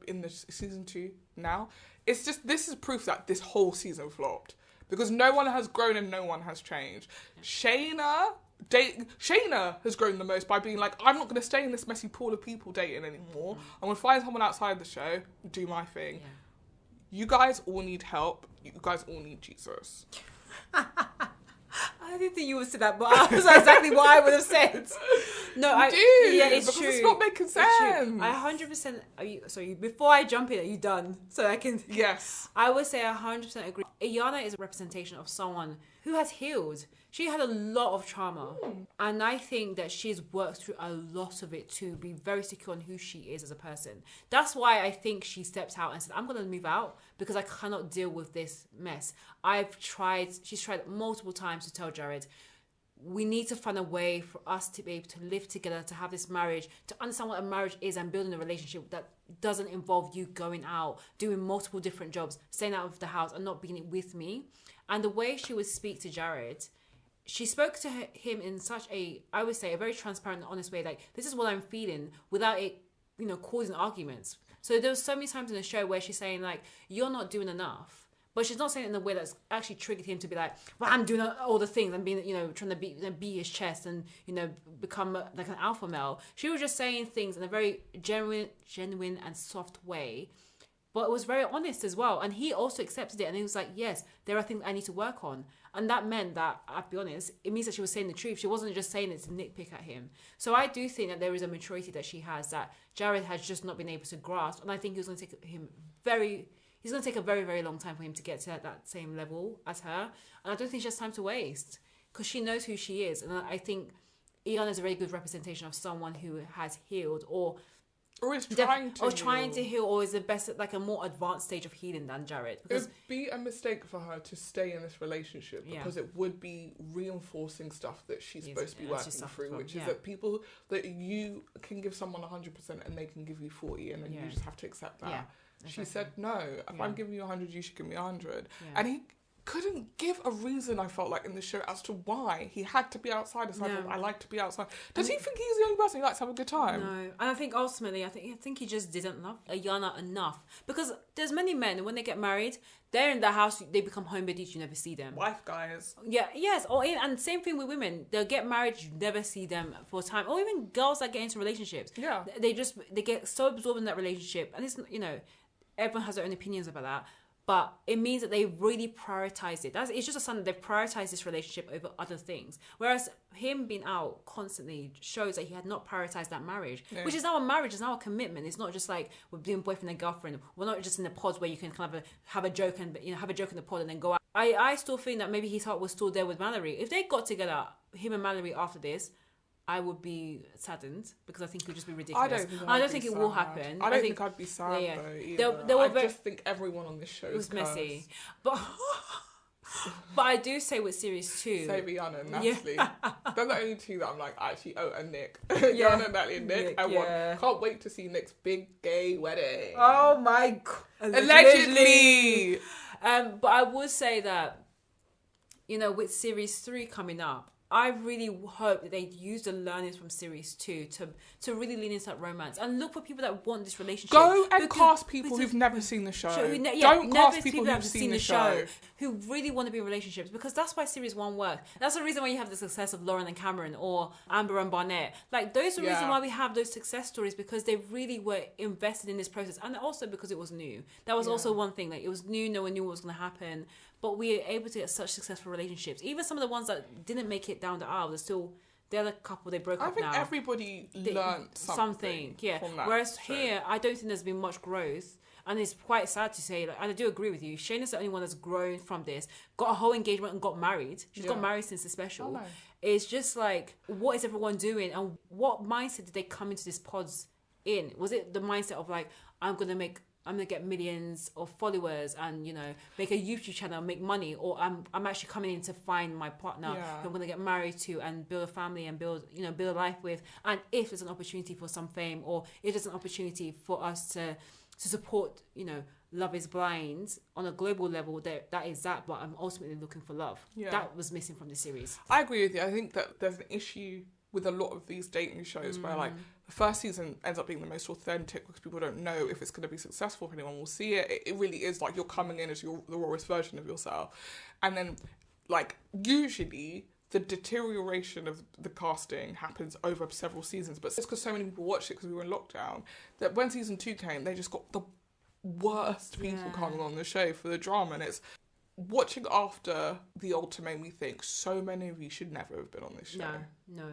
in the season 2 now, it's just, this is proof that this whole season flopped. Because no one has grown and no one has changed. Shayna has grown the most by being like, I'm not going to stay in this messy pool of people dating anymore. I'm going to find someone outside the show, do my thing. Yeah. You guys all need help. You guys all need Jesus. I didn't think you would say that, but that's exactly what I would have said. No, yeah, it's because true. It's not making sense. I 100%. Sorry, before I jump in, are you done? So I can. Yes. I would say I 100% agree. Iyanla is a representation of someone who has healed. She had a lot of trauma, and I think that she's worked through a lot of it to be very secure on who she is as a person. That's why I think she stepped out and said, I'm going to move out because I cannot deal with this mess. She's tried multiple times to tell Jared, we need to find a way for us to be able to live together, to have this marriage, to understand what a marriage is and building a relationship that doesn't involve you going out, doing multiple different jobs, staying out of the house and not being with me. And the way she would speak to Jared, she spoke to him in such I would say, a very transparent and honest way. Like, this is what I'm feeling, without it, causing arguments. So there was so many times in the show where she's saying, like, you're not doing enough. But she's not saying it in a way that's actually triggered him to be like, well, I'm doing all the things. I'm being, trying to be his chest and, become like an alpha male. She was just saying things in a very genuine and soft way. But it was very honest as well. And he also accepted it. And he was like, yes, there are things I need to work on. And that meant that, I'll be honest, it means that she was saying the truth. She wasn't just saying it to nitpick at him. So I do think that there is a maturity that she has that Jared has just not been able to grasp. And I think it's going to take a very, very long time for him to get to that same level as her. And I don't think she has time to waste because she knows who she is. And I think Iyanla is a very good representation of someone who has healed or is trying to heal, or is the best, like a more advanced stage of healing than Jared. Because it would be a mistake for her to stay in this relationship because it would be reinforcing stuff that she's supposed to be working through, which is that people that you can give someone 100% and they can give you 40, and then you just have to accept that. Yeah. She said, no, if I'm giving you 100, you should give me 100. Yeah. And he couldn't give a reason, I felt like, in the show as to why he had to be outside. I like to be outside. Does he think he's the only person who likes to have a good time? No. And I think ultimately, I think he just didn't love Iyanla enough. Because there's many men, when they get married, they're in the house, they become homebodies, you never see them. Wife guys. Yeah, yes. And same thing with women. They'll get married, you never see them for a time. Or even girls that get into relationships. Yeah. They get so absorbed in that relationship. And it's, everyone has their own opinions about that. But it means that they really prioritized it. It's just a sign that they've prioritized this relationship over other things. Whereas him being out constantly shows that he had not prioritized that marriage, which is now a marriage, it's now a commitment. It's not just like we're doing boyfriend and girlfriend. We're not just in the pods where you can kind of have a joke and have a joke in the pod and then go out. I still think that maybe his heart was still there with Mallory. If they got together, him and Mallory, after this, I would be saddened because I think it would just be ridiculous. I don't think it will happen. I don't think I'd be sad though either. I just think everyone on this show was messy. But I do say with series 2, say Rihanna and Natalie. They're the only two that I'm like, actually, and Nick. Rihanna, Natalie and Nick. Can't wait to see Nick's big gay wedding. Oh my God. Allegedly. But I would say that, with series 3 coming up, I really hope that they use the learnings from series 2 to really lean into that romance and look for people that want this relationship. Go and cast people who've never seen the show. Don't cast people who've seen the show. Who really want to be in relationships, because that's why series 1 worked. That's the reason why you have the success of Lauren and Cameron or Amber and Barnett. Like, those are the reason why we have those success stories, because they really were invested in this process, and also because it was new. That was also one thing. Like, it was new, no one knew what was going to happen. But we were able to get such successful relationships. Even some of the ones that didn't make it down the aisle, they're a couple, they broke up now. I think everybody learned something from that. Whereas here, I don't think there's been much growth. And it's quite sad to say, and I do agree with you, Shayna's the only one that's grown from this, got a whole engagement and got married. She's got married since the special. Oh, no. It's just like, what is everyone doing? And what mindset did they come into this pods in? Was it the mindset of like, I'm going to get millions of followers and, make a YouTube channel and make money, or I'm actually coming in to find my partner who I'm going to get married to and build a family and build a life with. And if there's an opportunity for some fame, or if there's an opportunity for us to support, Love is Blind on a global level, that is that, but I'm ultimately looking for love. Yeah. That was missing from the series. I agree with you. I think that there's an issue with a lot of these dating shows where like the first season ends up being the most authentic because people don't know if it's going to be successful, if anyone will see it. It really is like you're coming in as the rawest version of yourself. And then like usually the deterioration of the casting happens over several seasons, but it's because so many people watched it because we were in lockdown that when season 2 came, they just got the worst people coming on the show for the drama. And it's watching after the ultra made me think so many of you should never have been on this show. No.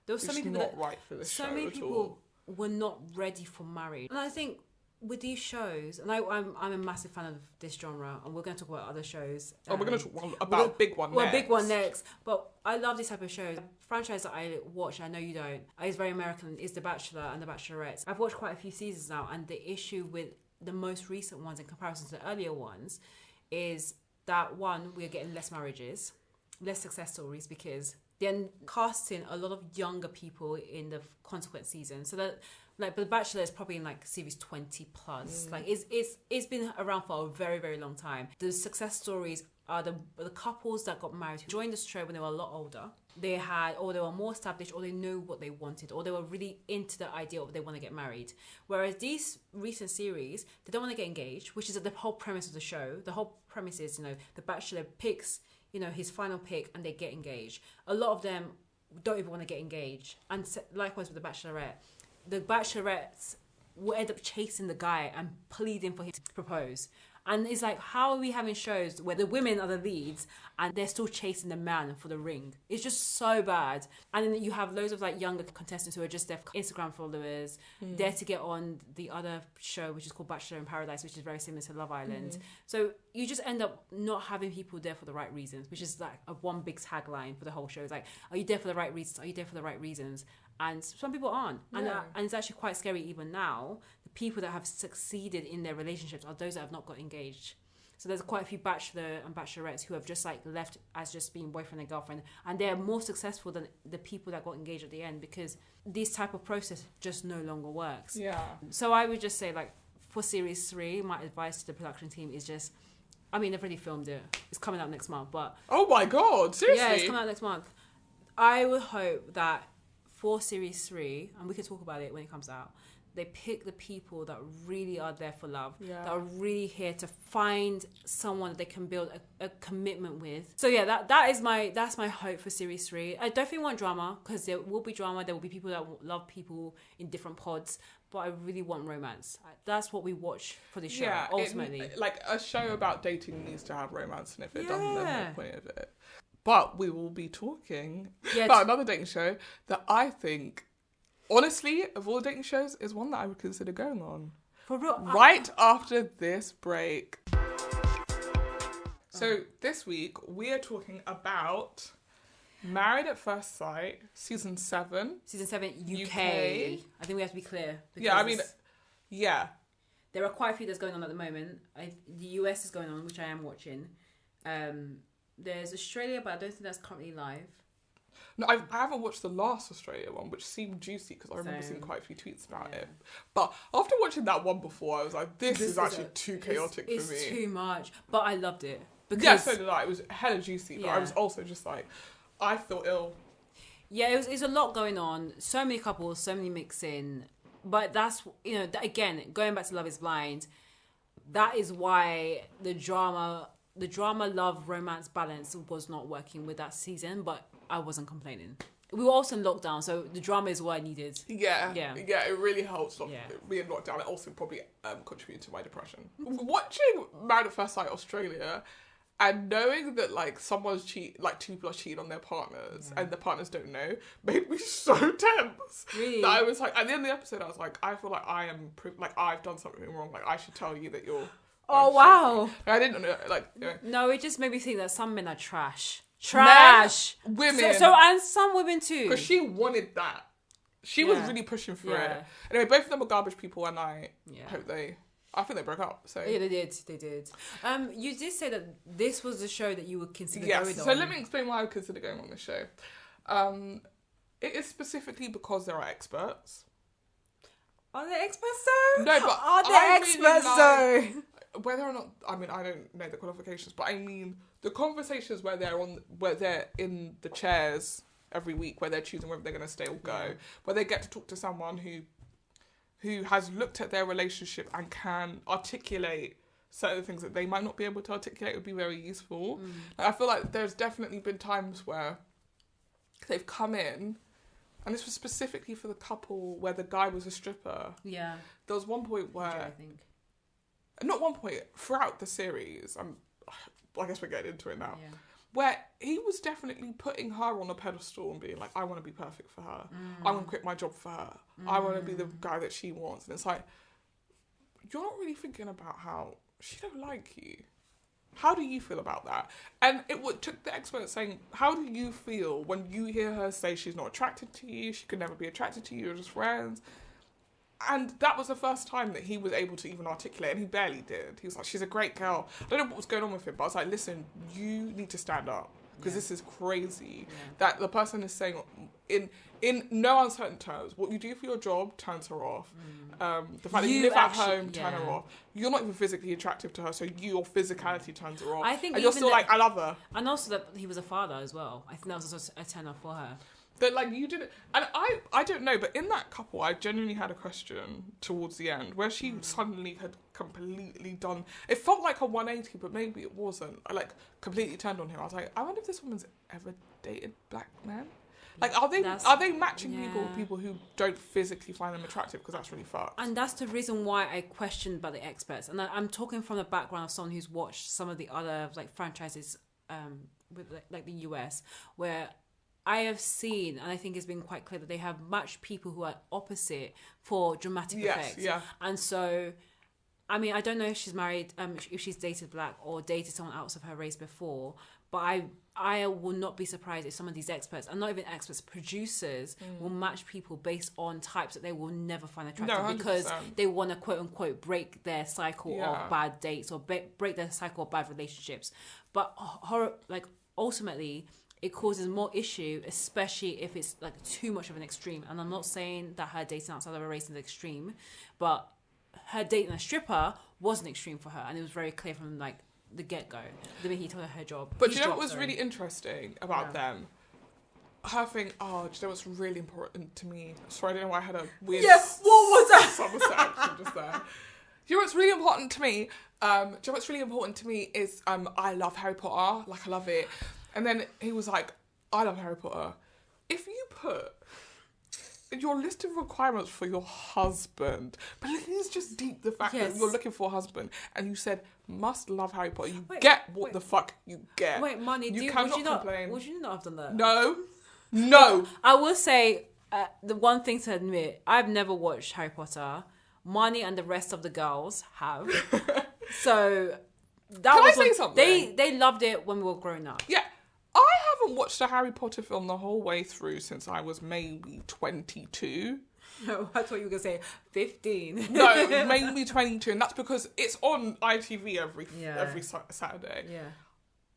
There were so many people not right for this show so many at people all. were not ready for marriage. And I think with these shows, and I'm a massive fan of this genre, and we're going to talk about other shows. We're going to talk about a big one next. Big one next. But I love this type of shows. The franchise that I watch, I know you don't, is very American, is The Bachelor and The Bachelorette. I've watched quite a few seasons now, and the issue with the most recent ones in comparison to the earlier ones is that, one, we're getting less marriages, less success stories, because they're casting a lot of younger people in the consequent season. So that, like, The Bachelor is probably in like series 20 plus. Like it's been around for a very, very long time. The success stories are the couples that got married who joined the show when they were a lot older. They were more established, or they knew what they wanted, or they were really into the idea of they want to get married. Whereas these recent series, they don't want to get engaged, which is the whole premise of the show. The whole premise is, the Bachelor picks, his final pick, and they get engaged. A lot of them don't even want to get engaged. And likewise with The Bachelorette. The Bachelorettes will end up chasing the guy and pleading for him to propose. And it's like, how are we having shows where the women are the leads and they're still chasing the man for the ring? It's just so bad. And then you have loads of like younger contestants who are just their Instagram followers, there to get on the other show, which is called Bachelor in Paradise, which is very similar to Love Island. So you just end up not having people there for the right reasons, which is like one big tagline for the whole show. It's like, are you there for the right reasons? Are you there for the right reasons? And some people aren't. And it's actually quite scary even now. The people that have succeeded in their relationships are those that have not got engaged. So there's quite a few Bachelor and Bachelorettes who have just like left as just being boyfriend and girlfriend. And they're more successful than the people that got engaged at the end, because this type of process just no longer works. Yeah. So I would just say, like, for series 3, my advice to the production team is just, I mean, they've already filmed it. It's coming out next month, but... Oh my God, seriously? Yeah, it's coming out next month. I would hope that for series 3, and we can talk about it when it comes out, they pick the people that really are there for love, that are really here to find someone that they can build a commitment with. So yeah, that's my hope for series 3. I definitely want drama, because there will be drama. There will be people that love people in different pods, but I really want romance. That's what we watch for the show, ultimately. Like, a show about dating needs to have romance, and if it doesn't, there's no point of it. But we will be talking about another dating show that I think, honestly, of all the dating shows, is one that I would consider going on. For real? Right after this break. So this week, we are talking about Married at First Sight, Season 7. Season 7, UK. I think we have to be clear. Yeah, I mean, yeah. There are quite a few that's going on at the moment. The US is going on, which I am watching. There's Australia, but I don't think that's currently live. No, I haven't watched the last Australia one, which seemed juicy because I remember seeing quite a few tweets about it. But after watching that one before, I was like, this is actually too chaotic for me. It's too much, but I loved it. Because, yeah, so did I. It was hella juicy, but I was also just like, I feel ill. Yeah, it's a lot going on. So many couples, so many mixing. But that's, again, going back to Love is Blind, that is why the drama, love, romance balance was not working with that season, but I wasn't complaining. We were also in lockdown, so the drama is what I needed. Yeah, it really helps me in lockdown. It also probably contributed to my depression. Watching Married at First Sight Australia and knowing that like someone's two people are cheating on their partners and the partners don't know, made me so tense. Really? That I was like, at the end of the episode, I was like, I feel like I am I've done something wrong. Like, I should tell you that you're. Oh wow! I didn't know. No, it just made me think that some men are trash. Trash. Men, women. So and some women too. Because she wanted that. She was really pushing for it. Anyway, both of them are garbage people, and I hope I think they broke up. So yeah, they did. You did say that this was the show that you would consider going on. So let me explain why I would consider going on this show. It is specifically because there are experts. Are there experts though? No, but are there experts though? Whether or not, I mean, I don't know the qualifications, but I mean the conversations where they're in the chairs every week where they're choosing whether they're going to stay or go, where they get to talk to someone who has looked at their relationship and can articulate certain things that they might not be able to articulate would be very useful. Like, I feel like there's definitely been times where they've come in, and this was specifically for the couple where the guy was a stripper. Yeah. There was one point where... I think. Not one point, throughout the series, I guess we're getting into it now, Yeah. where he was definitely putting her on a pedestal and being like, I want to be perfect for her. I want to quit my job for her. I want to be the guy that she wants. And it's like, you're not really thinking about how she don't like you. How do you feel about that? And took the expert saying, how do you feel when you hear her say she's not attracted to you, she could never be attracted to you, you're just friends? And that was the first time that he was able to even articulate, and he barely did. He was like, she's a great girl. I don't know what was going on with him, but I was like, listen, you need to stand up, because this is crazy. That the person is saying, in no uncertain terms, what you do for your job turns her off. The fact that you live at home, turn her off. You're not even physically attractive to her, so your physicality turns her off. I think and you're still like, I love her. And also that he was a father as well. I think that was also a turn off for her. That, like, you didn't... And I don't know, but in that couple, I genuinely had a question towards the end, where she suddenly had completely done... It felt like a 180, but maybe it wasn't. I, like, completely turned on him. I was like, I wonder if this woman's ever dated black men? Like, are they matching people with people who don't physically find them attractive? Because that's really fucked. And that's the reason why I questioned about the experts. And I'm talking from the background of someone who's watched some of the other, like, franchises with, like, the US, where... I have seen, and I think it's been quite clear, that they have matched people who are opposite for dramatic effects. Yeah. And so, I mean, I don't know if she's married, if she's dated black or dated someone else of her race before, but I will not be surprised if some of these experts, and not even experts, producers, will match people based on types that they will never find attractive, because they want to, quote unquote, break their cycle of bad dates or break their cycle of bad relationships. But ultimately... it causes more issue, especially if it's like too much of an extreme. And I'm not saying that her dating outside of a race is extreme, but her dating a stripper was an extreme for her, and it was very clear from like the get-go the way he told her job. But do you know what was really interesting about them? Her thing, do you know what's really important to me? Sorry, I don't know why I had a weird... Yes, what was that? Somerset accent just there. Do you know what's really important to me? Do you know what's really important to me is I love Harry Potter. Like, I love it. And then he was like, I love Harry Potter. If you put in your list of requirements for your husband, please just deep the fact that you're looking for a husband, and you said, must love Harry Potter. You get what the fuck you get. Wait, Marnie, you cannot complain. Would you not have done that? No. I will say, the one thing to admit, I've never watched Harry Potter. Marnie and the rest of the girls have. So... Can I say something? They loved it when we were growing up. Yeah. I haven't watched a Harry Potter film the whole way through since I was maybe 22. No, I thought you were going to say 15. No, maybe 22. And that's because it's on ITV every Saturday. Yeah.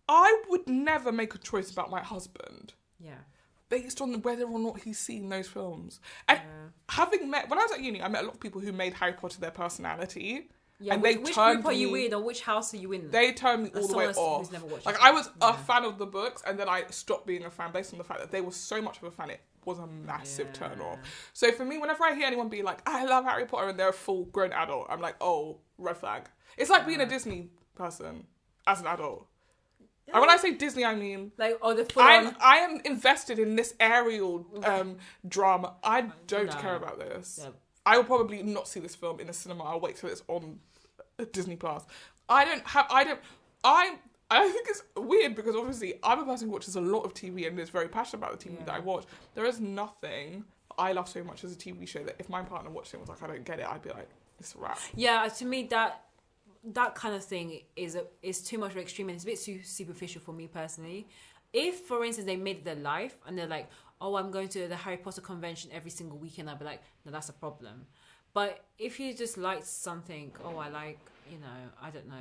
I would never make a choice about my husband. Yeah. Based on whether or not he's seen those films. And when I was at uni, I met a lot of people who made Harry Potter their personality. Yeah, and which group are you in, or which house are you in? They turned me all the way off. Like, I was a fan of the books, and then I stopped being a fan based on the fact that they were so much of a fan. It was a massive turn off. So for me, whenever I hear anyone be like, I love Harry Potter, and they're a full grown adult, I'm like, oh, red flag. It's like being a Disney person as an adult. And when I say Disney, I mean... like, I am invested in this Ariel drama. I don't care about this. Yeah. I will probably not see this film in a cinema. I'll wait till it's on Disney Plus. I think it's weird because obviously I'm a person who watches a lot of TV and is very passionate about the TV that I watch. There is nothing I love so much as a TV show that if my partner watched it and was like, I don't get it, I'd be like, it's a wrap. Yeah, to me that kind of thing is too much of an extreme, and it's a bit too superficial for me personally. If, for instance, they made it their life and they're like, oh, I'm going to the Harry Potter convention every single weekend, I'd be like, no, that's a problem. But if you just liked something, I like, I don't know,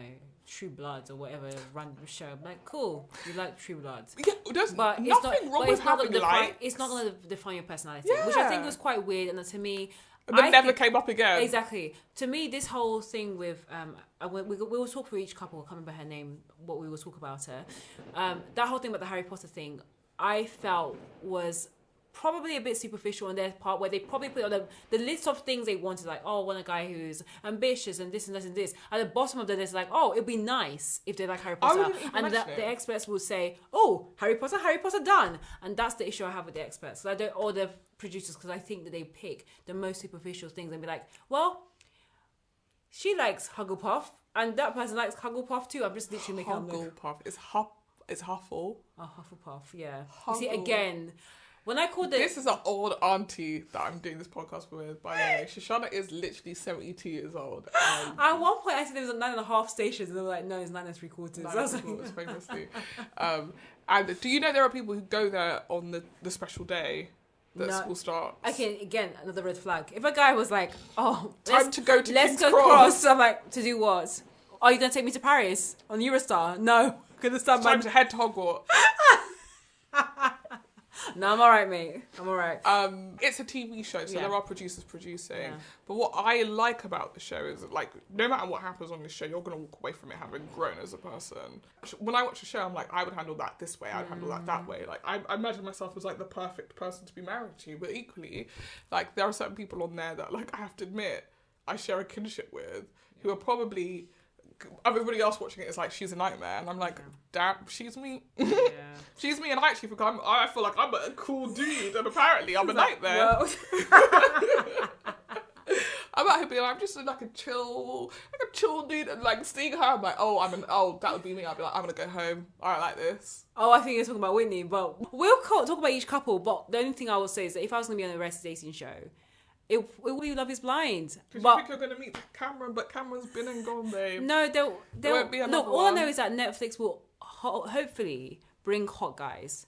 True Bloods or whatever random show, I'm like, cool, you like True Bloods. Yeah, there's nothing wrong with having likes. It's not going to define your personality, which I think was quite weird, and to me... But never came up again. Exactly. To me, this whole thing with... we will talk for each couple, I can't remember her name, what we will talk about her. That whole thing about the Harry Potter thing, I felt was probably a bit superficial on their part, where they probably put on the list of things they wanted, like, oh, I want a guy who's ambitious and this and this and this. At the bottom of the list, like, oh, it'd be nice if they like Harry Potter. And the experts will say, oh, Harry Potter, done. And that's the issue I have with the experts. I don't, or the producers, because I think that they pick the most superficial things and be like, well, she likes Hugglepuff and that person likes Hugglepuff too. I'm just literally making up. Hugglepuff. It's Huffle. Oh, Hufflepuff, yeah. You see, again... When I called it... This is an old auntie that I'm doing this podcast with, by the way. Shoshanna is literally 72 years old. At one point, I said there was 9.5 stations, and they were like, no, it's 9.75. 9.75, famously. And do you know there are people who go there on the special day that school starts? Okay, again, another red flag. If a guy was like, oh... let's go King's Cross. I'm like, to do what? Are you going to take me to Paris on Eurostar? No. Time to head to Hogwarts. No, I'm alright, mate. I'm alright. It's a TV show, so there are producers producing. Yeah. But what I like about the show is, like, no matter what happens on this show, you're going to walk away from it having grown as a person. When I watch a show, I'm like, I would handle that this way, I would handle that way. Like, I imagine myself as, like, the perfect person to be married to. But equally, like, there are certain people on there that, like, I have to admit, I share a kinship with, who are probably... Everybody else watching it is like, she's a nightmare, and I'm like, damn, she's me. She's me, and I actually I feel like I'm a cool dude, and apparently I'm a nightmare. I'm out here being like, I'm just like a chill dude, and like seeing her, I'm like, that would be me. I'd be like, I'm gonna go home. I don't like this. Oh, I think you're talking about Whitney, but we'll talk about each couple. But the only thing I will say is that if I was gonna be on a reality dating show, it would be Love Is Blind. Because you think you're going to meet Cameron, but Cameron's been and gone, babe. No, there won't be another one. All I know is that Netflix will hopefully bring hot guys.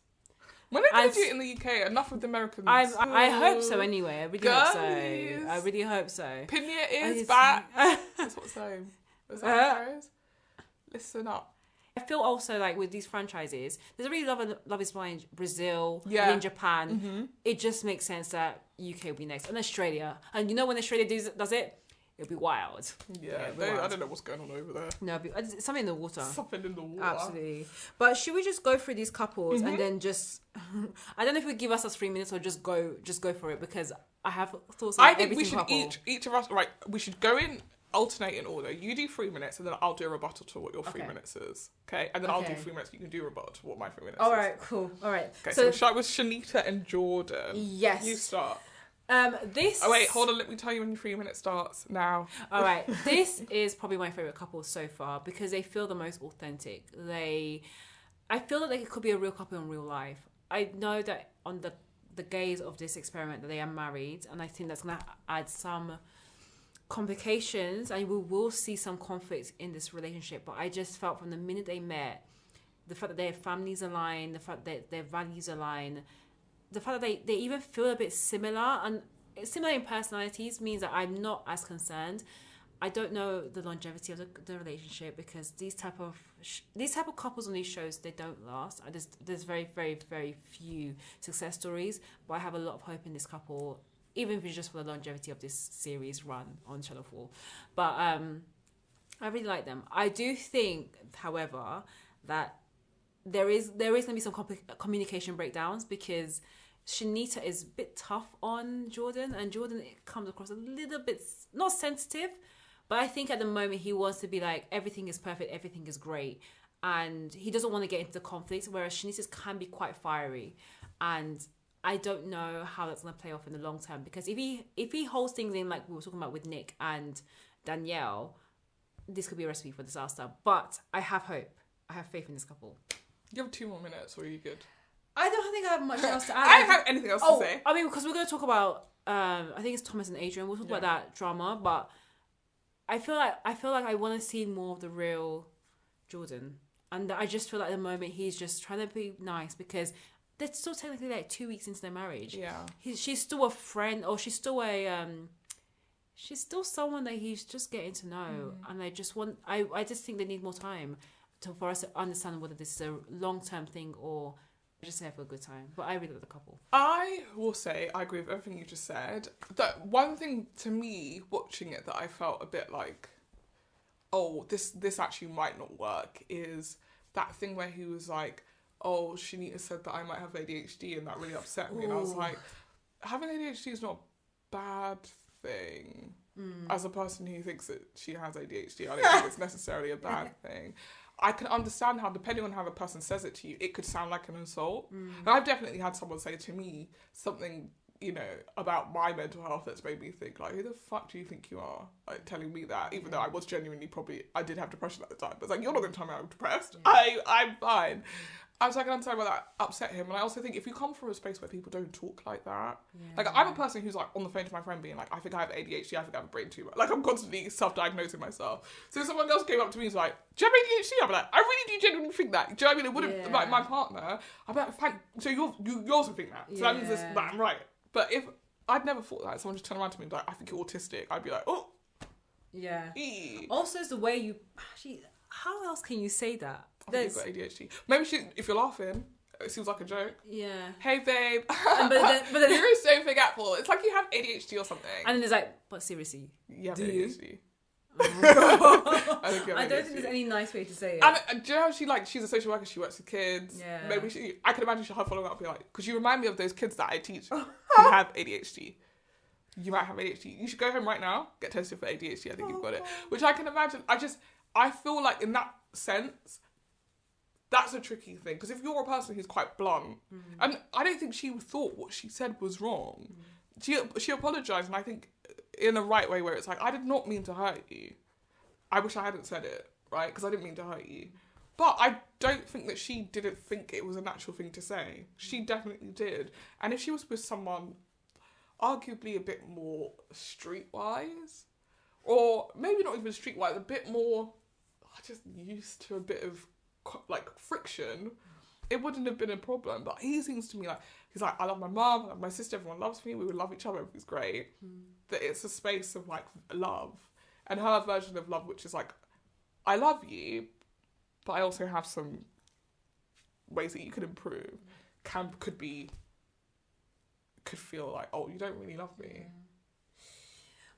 When are they going to do it in the UK? Enough with the Americans. I hope so anyway. I really hope so. I really hope so. Pinya is back. That's what's saying. Is that Listen up. I feel also like with these franchises, there's a really Love Is Blind Brazil, in Japan. Mm-hmm. It just makes sense that UK will be next, and Australia. And you know when Australia does it, it'll be wild. Yeah, wild. I don't know what's going on over there. No, something in the water. Something in the water. Absolutely. But should we just go through these couples and then just? I don't know if we give us 3 minutes or just go for it, because I have thoughts. I think we should each of us we should go in. Alternate in order. You do 3 minutes, and then I'll do a rebuttal to what your 3 minutes is. Okay, and then I'll do 3 minutes. You can do a rebuttal to what my 3 minutes is. All right, cool. All right. Okay, so we'll start with Shanita and Jordan. Yes. You start. This. Oh wait, hold on. Let me tell you when your 3 minutes starts now. All right. This is probably my favorite couple so far because they feel the most authentic. I feel that they could be a real couple in real life. I know that on the gaze of this experiment that they are married, and I think that's gonna add some complications, and we will see some conflicts in this relationship. But I just felt from the minute they met, the fact that their families align, the fact that their values align, the fact that they even feel a bit similar, and similar in personalities means that I'm not as concerned. I don't know the longevity of the relationship, because these type of couples on these shows, they don't last. There's very, very, very few success stories, but I have a lot of hope in this couple, even if it's just for the longevity of this series run on Channel 4. But I really like them. I do think, however, that there is going to be some communication breakdowns, because Shanita is a bit tough on Jordan, and Jordan comes across a little bit, not sensitive, but I think at the moment he wants to be like, everything is perfect, everything is great, and he doesn't want to get into the conflict, whereas Shanita can be quite fiery, and I don't know how that's going to play off in the long term, because if he holds things in like we were talking about with Nick and Danielle, this could be a recipe for disaster. But I have hope. I have faith in this couple. You have 2 more minutes, or are you good? I don't think I have much else to add. I don't have anything else to say. I mean, because we're going to talk about, I think it's Thomas and Adrian. We'll talk about that drama, but I feel like I want to see more of the real Jordan, and I just feel like at the moment he's just trying to be nice, because they're still technically like 2 weeks into their marriage. Yeah. She's still a friend, or she's still she's still someone that he's just getting to know. And I just think they need more time for us to understand whether this is a long-term thing or just there for a good time. But I really like the couple. I will say, I agree with everything you just said. That one thing to me, watching it, that I felt a bit like, oh, this actually might not work, is that thing where he was like, oh, Shanita said that I might have ADHD and that really upset me. And I was like, having ADHD is not a bad thing. As a person who thinks that she has ADHD, I don't think it's necessarily a bad thing. I can understand how, depending on how the person says it to you, it could sound like an insult. And I've definitely had someone say to me something, you know, about my mental health that's made me think, like, who the fuck do you think you are? Like, telling me that, even though I was genuinely I did have depression at the time. But it's like, you're not going to tell me I'm depressed. I'm fine. I was like, I can understand why that upset him. And I also think if you come from a space where people don't talk like that, like, I'm a person who's, like, on the phone to my friend being like, I think I have ADHD, I think I have a brain tumor. Like, I'm constantly self-diagnosing myself. So if someone else came up to me and was like, do you have ADHD? I'd be like, I really do genuinely think that. Do you know what I mean? It would have, like, my partner, I'd be like, fine. So you also think that. So that means that I'm right. But if I'd never thought that, someone just turned around to me and be like, I think you're autistic, I'd be like, oh. Yeah. Also, it's the way you... Actually, how else can you say that? You've got ADHD. Maybe if you're laughing, it seems like a joke. Yeah. Hey, babe. But then you're so forgetful. It's like you have ADHD or something. And then it's like, but seriously, you have do ADHD. Oh, I don't think there's any nice way to say it. And do you know how she's a social worker, she works with kids. Yeah. Maybe I can imagine her following up and be like, because you remind me of those kids that I teach who have ADHD. You might have ADHD. You should go home right now, get tested for ADHD. I think you've got it. Which I can imagine. I feel like in that sense, that's a tricky thing. Because if you're a person who's quite blunt, and I don't think she thought what she said was wrong. She apologised, and I think in a right way where it's like, I did not mean to hurt you. I wish I hadn't said it, right? Because I didn't mean to hurt you. But I don't think that she didn't think it was a natural thing to say. She definitely did. And if she was with someone arguably a bit more streetwise, or maybe not even streetwise, a bit more just used to a bit of like friction, it wouldn't have been a problem. But he seems to me like, he's like, I love my mum, I love my sister, everyone loves me, we would love each other, everything's great. That it's a space of like love. And her version of love, which is like, I love you, but I also have some ways that you could improve, could feel like, oh, you don't really love me.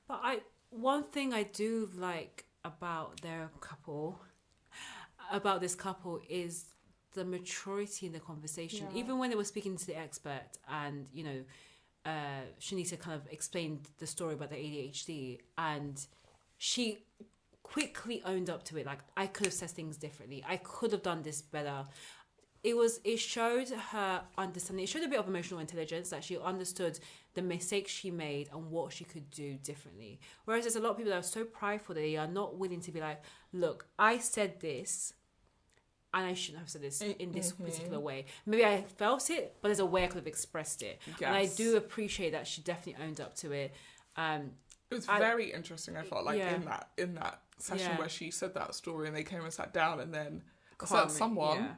But one thing I do like about this couple is the maturity in the conversation. Yeah. Even when they were speaking to the expert and, you know, Shanita kind of explained the story about the ADHD, and she quickly owned up to it. Like, I could have said things differently. I could have done this better. It showed her understanding. It showed a bit of emotional intelligence, that she understood the mistakes she made and what she could do differently. Whereas there's a lot of people that are so prideful that they are not willing to be like, look, I said this and I shouldn't have said this in this particular way. Maybe I felt it, but there's a way I could have expressed it. Yes. And I do appreciate that she definitely owned up to it. It was very interesting, I felt like, in that session where she said that story and they came and sat down, and then someone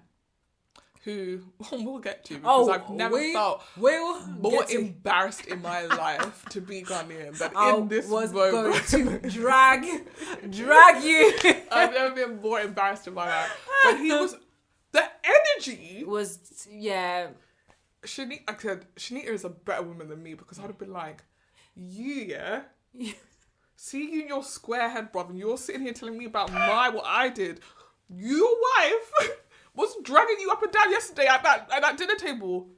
who we'll get to, because I've never felt more embarrassed in my life to be Ghanaian than in this moment. Going to drag you. I've never been more embarrassed in my life. But the energy was, Shanita is a better woman than me, because I'd have been like, see you in your square head, brother, and you're sitting here telling me about what I did. Your wife was dragging you up and down yesterday at that dinner table.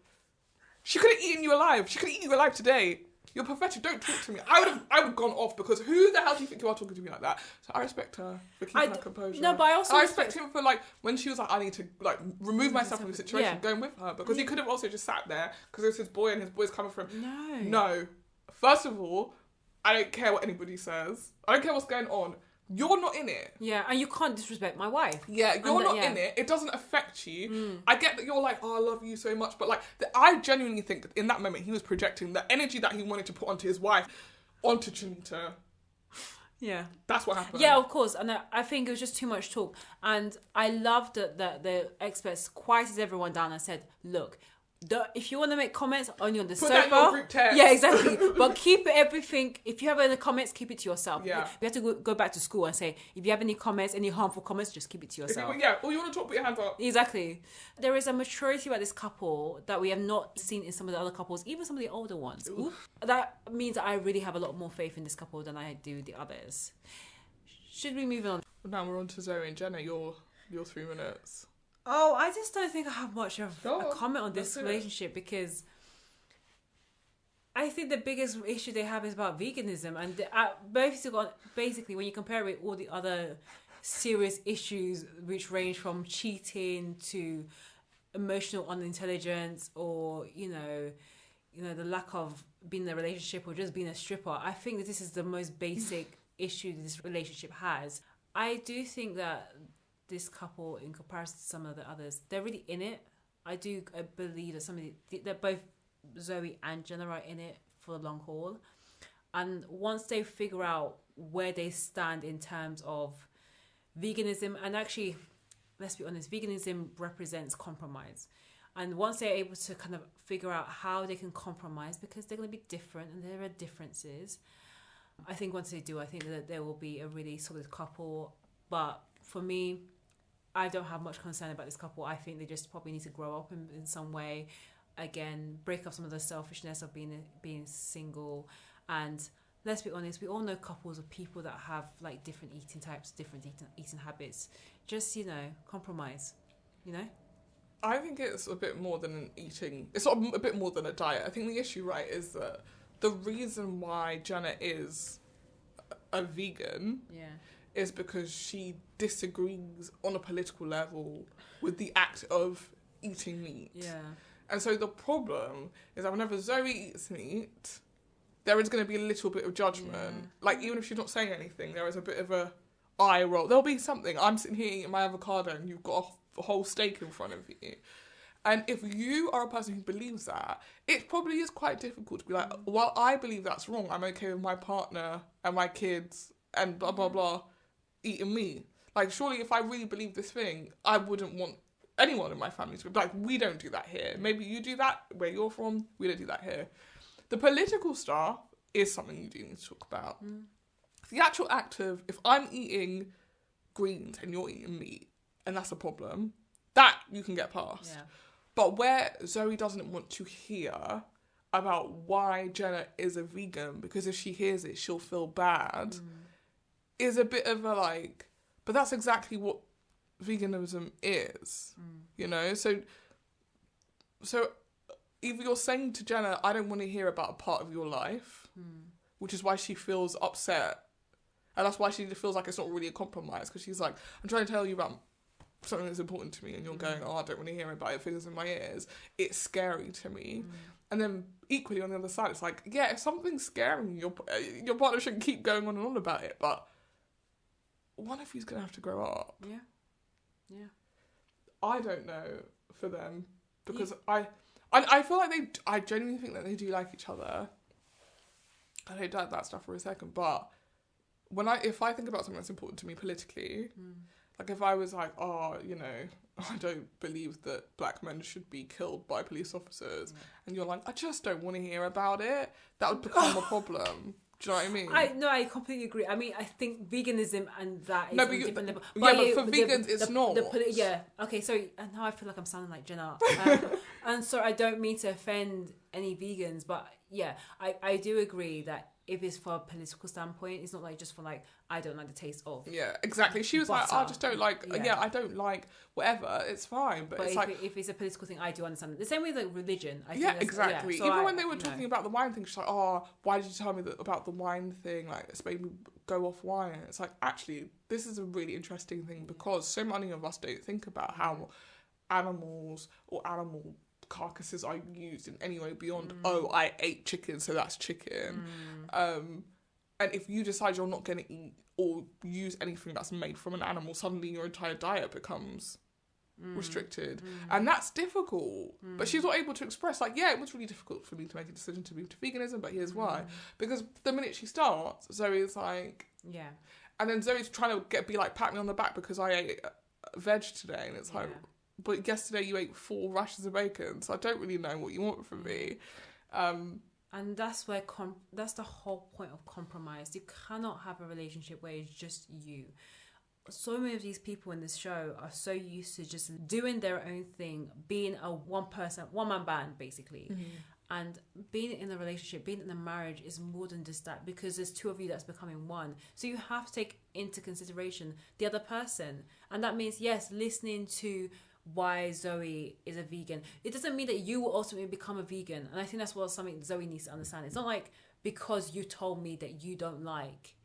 She could have eaten you alive. She could have eaten you alive today. You're pathetic. Don't talk to me. I would have gone off, because who the hell do you think you are talking to me like that? So I respect her for keeping her composure. No, but I respect him for, like, when she was like, I need to, like, remove myself from the situation, going with her, because he could have also just sat there because it was his boy and his boy's coming from. No. First of all, I don't care what anybody says. I don't care what's going on. You're not in it. Yeah, and you can't disrespect my wife. Yeah, you're not in it. It doesn't affect you. I get that you're like, oh, I love you so much. But, like, I genuinely think that in that moment he was projecting the energy that he wanted to put onto his wife, onto Chinita. Yeah. That's what happened. Yeah, of course. And I think it was just too much talk. And I loved that the experts quieted everyone down and said, look, if you want to make comments, only on the sofa. That in your group text. Yeah, exactly. But keep everything. If you have any comments, keep it to yourself. Yeah. We have to go back to school and say, if you have any comments, any harmful comments, just keep it to yourself. Or you want to talk, put your hands up. Exactly. There is a maturity about this couple that we have not seen in some of the other couples, even some of the older ones. Oof. That means that I really have a lot more faith in this couple than I do the others. Should we move on? Now we're on to Zoe and Jenna. Your 3 minutes. Oh, I just don't think I have much of Sure. a comment on this Let's do it. relationship because I think the biggest issue they have is about veganism, and basically when you compare it with all the other serious issues which range from cheating to emotional unintelligence, or the lack of being in a relationship or just being a stripper. I think that this is the most basic issue this relationship has. I do think that this couple, in comparison to some of the others, they're really in it. I believe that they're both, Zoe and Jenna, are in it for the long haul. And once they figure out where they stand in terms of veganism, and actually, let's be honest, veganism represents compromise. And once they're able to kind of figure out how they can compromise, because they're going to be different and there are differences, I think once they do, I think that there will be a really solid couple. But for me, I don't have much concern about this couple. I think they just probably need to grow up in some way. Again, break up some of the selfishness of being single. And let's be honest, we all know couples of people that have like different eating types, different eating habits. Just, compromise, I think it's a bit more than an eating. It's sort of a bit more than a diet. I think the issue, right, is that the reason why Jenna is a vegan is because she disagrees on a political level with the act of eating meat. Yeah. And so the problem is that whenever Zoe eats meat, there is going to be a little bit of judgment. Yeah. Like, even if she's not saying anything, there is a bit of a eye roll. There'll be something. I'm sitting here eating my avocado and you've got a whole steak in front of you. And if you are a person who believes that, it probably is quite difficult to be like, while I believe that's wrong, I'm okay with my partner and my kids and blah, blah, blah, eating meat. Like, surely if I really believe this thing, I wouldn't want anyone in my family to be like, we don't do that here. Maybe you do that where you're from, we don't do that here. The political stuff is something you do need to talk about. The actual act of, if I'm eating greens and you're eating meat, and that's a problem, that you can get past. Yeah. But where Zoe doesn't want to hear about why Jenna is a vegan, because if she hears it, she'll feel bad, is a bit of a like, but that's exactly what veganism is, So either you're saying to Jenna, I don't want to hear about a part of your life, which is why she feels upset. And that's why she feels like it's not really a compromise, because she's like, I'm trying to tell you about something that's important to me, and you're going, I don't want to hear about it, fingers in my ears. It's scary to me. And then equally on the other side, it's like, yeah, if something's scaring you, your partner shouldn't keep going on and on about it, but one of you's going to have to grow up. Yeah. I don't know for them, because I feel like I genuinely think that they do like each other. I don't doubt that stuff for a second, but if I think about something that's important to me politically, like if I was like, I don't believe that black men should be killed by police officers, and you're like, I just don't want to hear about it, that would become a problem. Do you know what I mean? I completely agree. I mean, I think veganism and that is different level. But for vegans, it's not. Okay, so now I feel like I'm sounding like Jenna. And so I don't mean to offend any vegans, but yeah, I do agree that if it's for a political standpoint, it's not like just for like, I don't like the taste of. Yeah, exactly. She was like, I just don't like, I don't like whatever, it's fine. But it's if it's a political thing, I do understand it. The same way with like religion. Exactly. So even when they were talking about the wine thing, she's like, why did you tell me about the wine thing? Like, it's made me go off wine. It's like, actually, this is a really interesting thing, because so many of us don't think about how animals or animal carcasses are used in any way beyond I ate chicken, so that's chicken. And if you decide you're not going to eat or use anything that's made from an animal, suddenly your entire diet becomes restricted, and that's difficult. But she's not able to express like, it was really difficult for me to make a decision to move to veganism, but here's why. Because the minute she starts, Zoe's like, and then Zoe's trying to be like, pat me on the back because I ate veg today, and it's like, but yesterday you ate 4 rashers of bacon, so I don't really know what you want from me. And that's where that's the whole point of compromise. You cannot have a relationship where it's just you. So many of these people in this show are so used to just doing their own thing, being a one-man band, basically. And being in a relationship, being in a marriage is more than just that, because there's 2 of you that's becoming one. So you have to take into consideration the other person. And that means, yes, listening to why Zoe is a vegan. It doesn't mean that you will ultimately become a vegan. And I think that's what something Zoe needs to understand. It's not like because you told me that you don't like,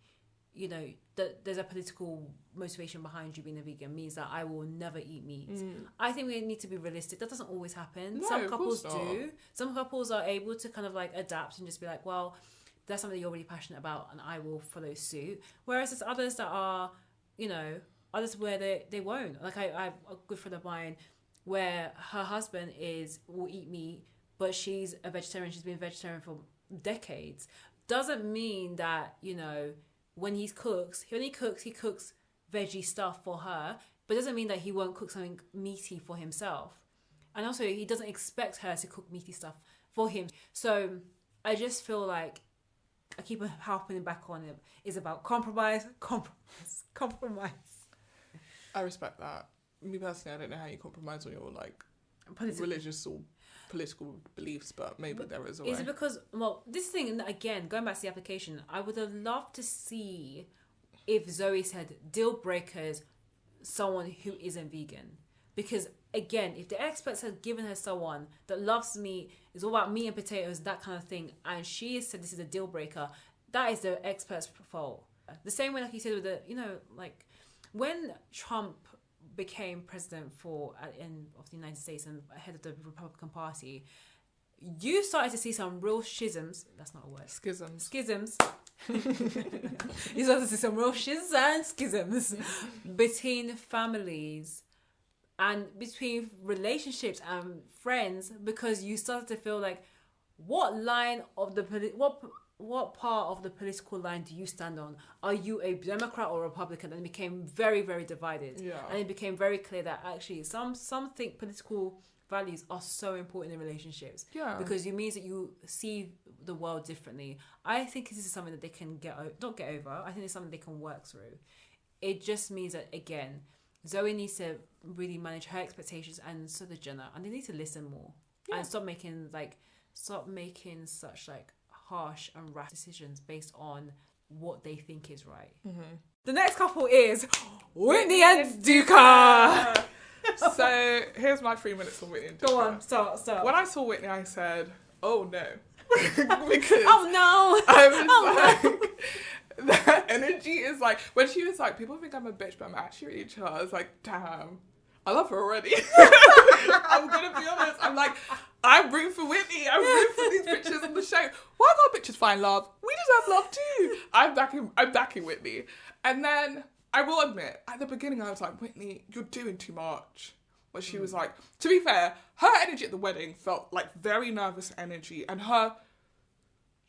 you know, that there's a political motivation behind you being a vegan means that I will never eat meat. I think we need to be realistic. That doesn't always happen. No, Some couples of course not. do. Some couples are able to kind of like adapt and just be like, well, that's something you're really passionate about and I will follow suit. Whereas there's others that are, you know, others where they won't. Like I have a good friend of mine where her husband will eat meat, but she's a vegetarian. She's been vegetarian for decades. Doesn't mean that, you know, when he cooks veggie stuff for her, but doesn't mean that he won't cook something meaty for himself. And also he doesn't expect her to cook meaty stuff for him. So I just feel like I keep harping back on it. It's about compromise. I respect that. Me personally, I don't know how you compromise on your like religious or political beliefs, but maybe there is a way. Is it because, well, this thing, again, going back to the application, I would have loved to see if Zoe said deal breakers, someone who isn't vegan. Because again, if the experts had given her someone that loves meat, is all about meat and potatoes, that kind of thing, and she has said this is a deal breaker, that is the expert's fault. The same way, like you said, with the, you know, like when Trump became president at the end of the United States and head of the Republican Party, you started to see some real schisms. That's not a word. Schisms. You started to see some real schisms and schisms between families and between relationships and friends, because you started to feel like, what line of the what part of the political line do you stand on? Are you a Democrat or Republican? And it became very, very divided. Yeah. And it became very clear that actually some think political values are so important in relationships. Yeah. Because it means that you see the world differently. I think this is something that they can not get over. I think it's something they can work through. It just means that, again, Zoe needs to really manage her expectations, and so does Jenna. And they need to listen more. Yeah. And stop making such like harsh and rash decisions based on what they think is right. Mm-hmm. The next couple is Whitney and Duca. So here's my 3 minutes on Whitney and Duca. Go on, start. When I saw Whitney, I said, "Oh no," because oh no, I was like, that energy is like, when she was like, people think I'm a bitch, but I'm actually really chill. I was like, damn, I love her already. I'm gonna be honest. I'm like, I'm rooting for Whitney. I'm rooting for these bitches on the show. Why can't bitches find love? We deserve love too. I'm backing Whitney. And then I will admit, at the beginning, I was like, Whitney, you're doing too much. But she was like, to be fair, her energy at the wedding felt like very nervous energy, and her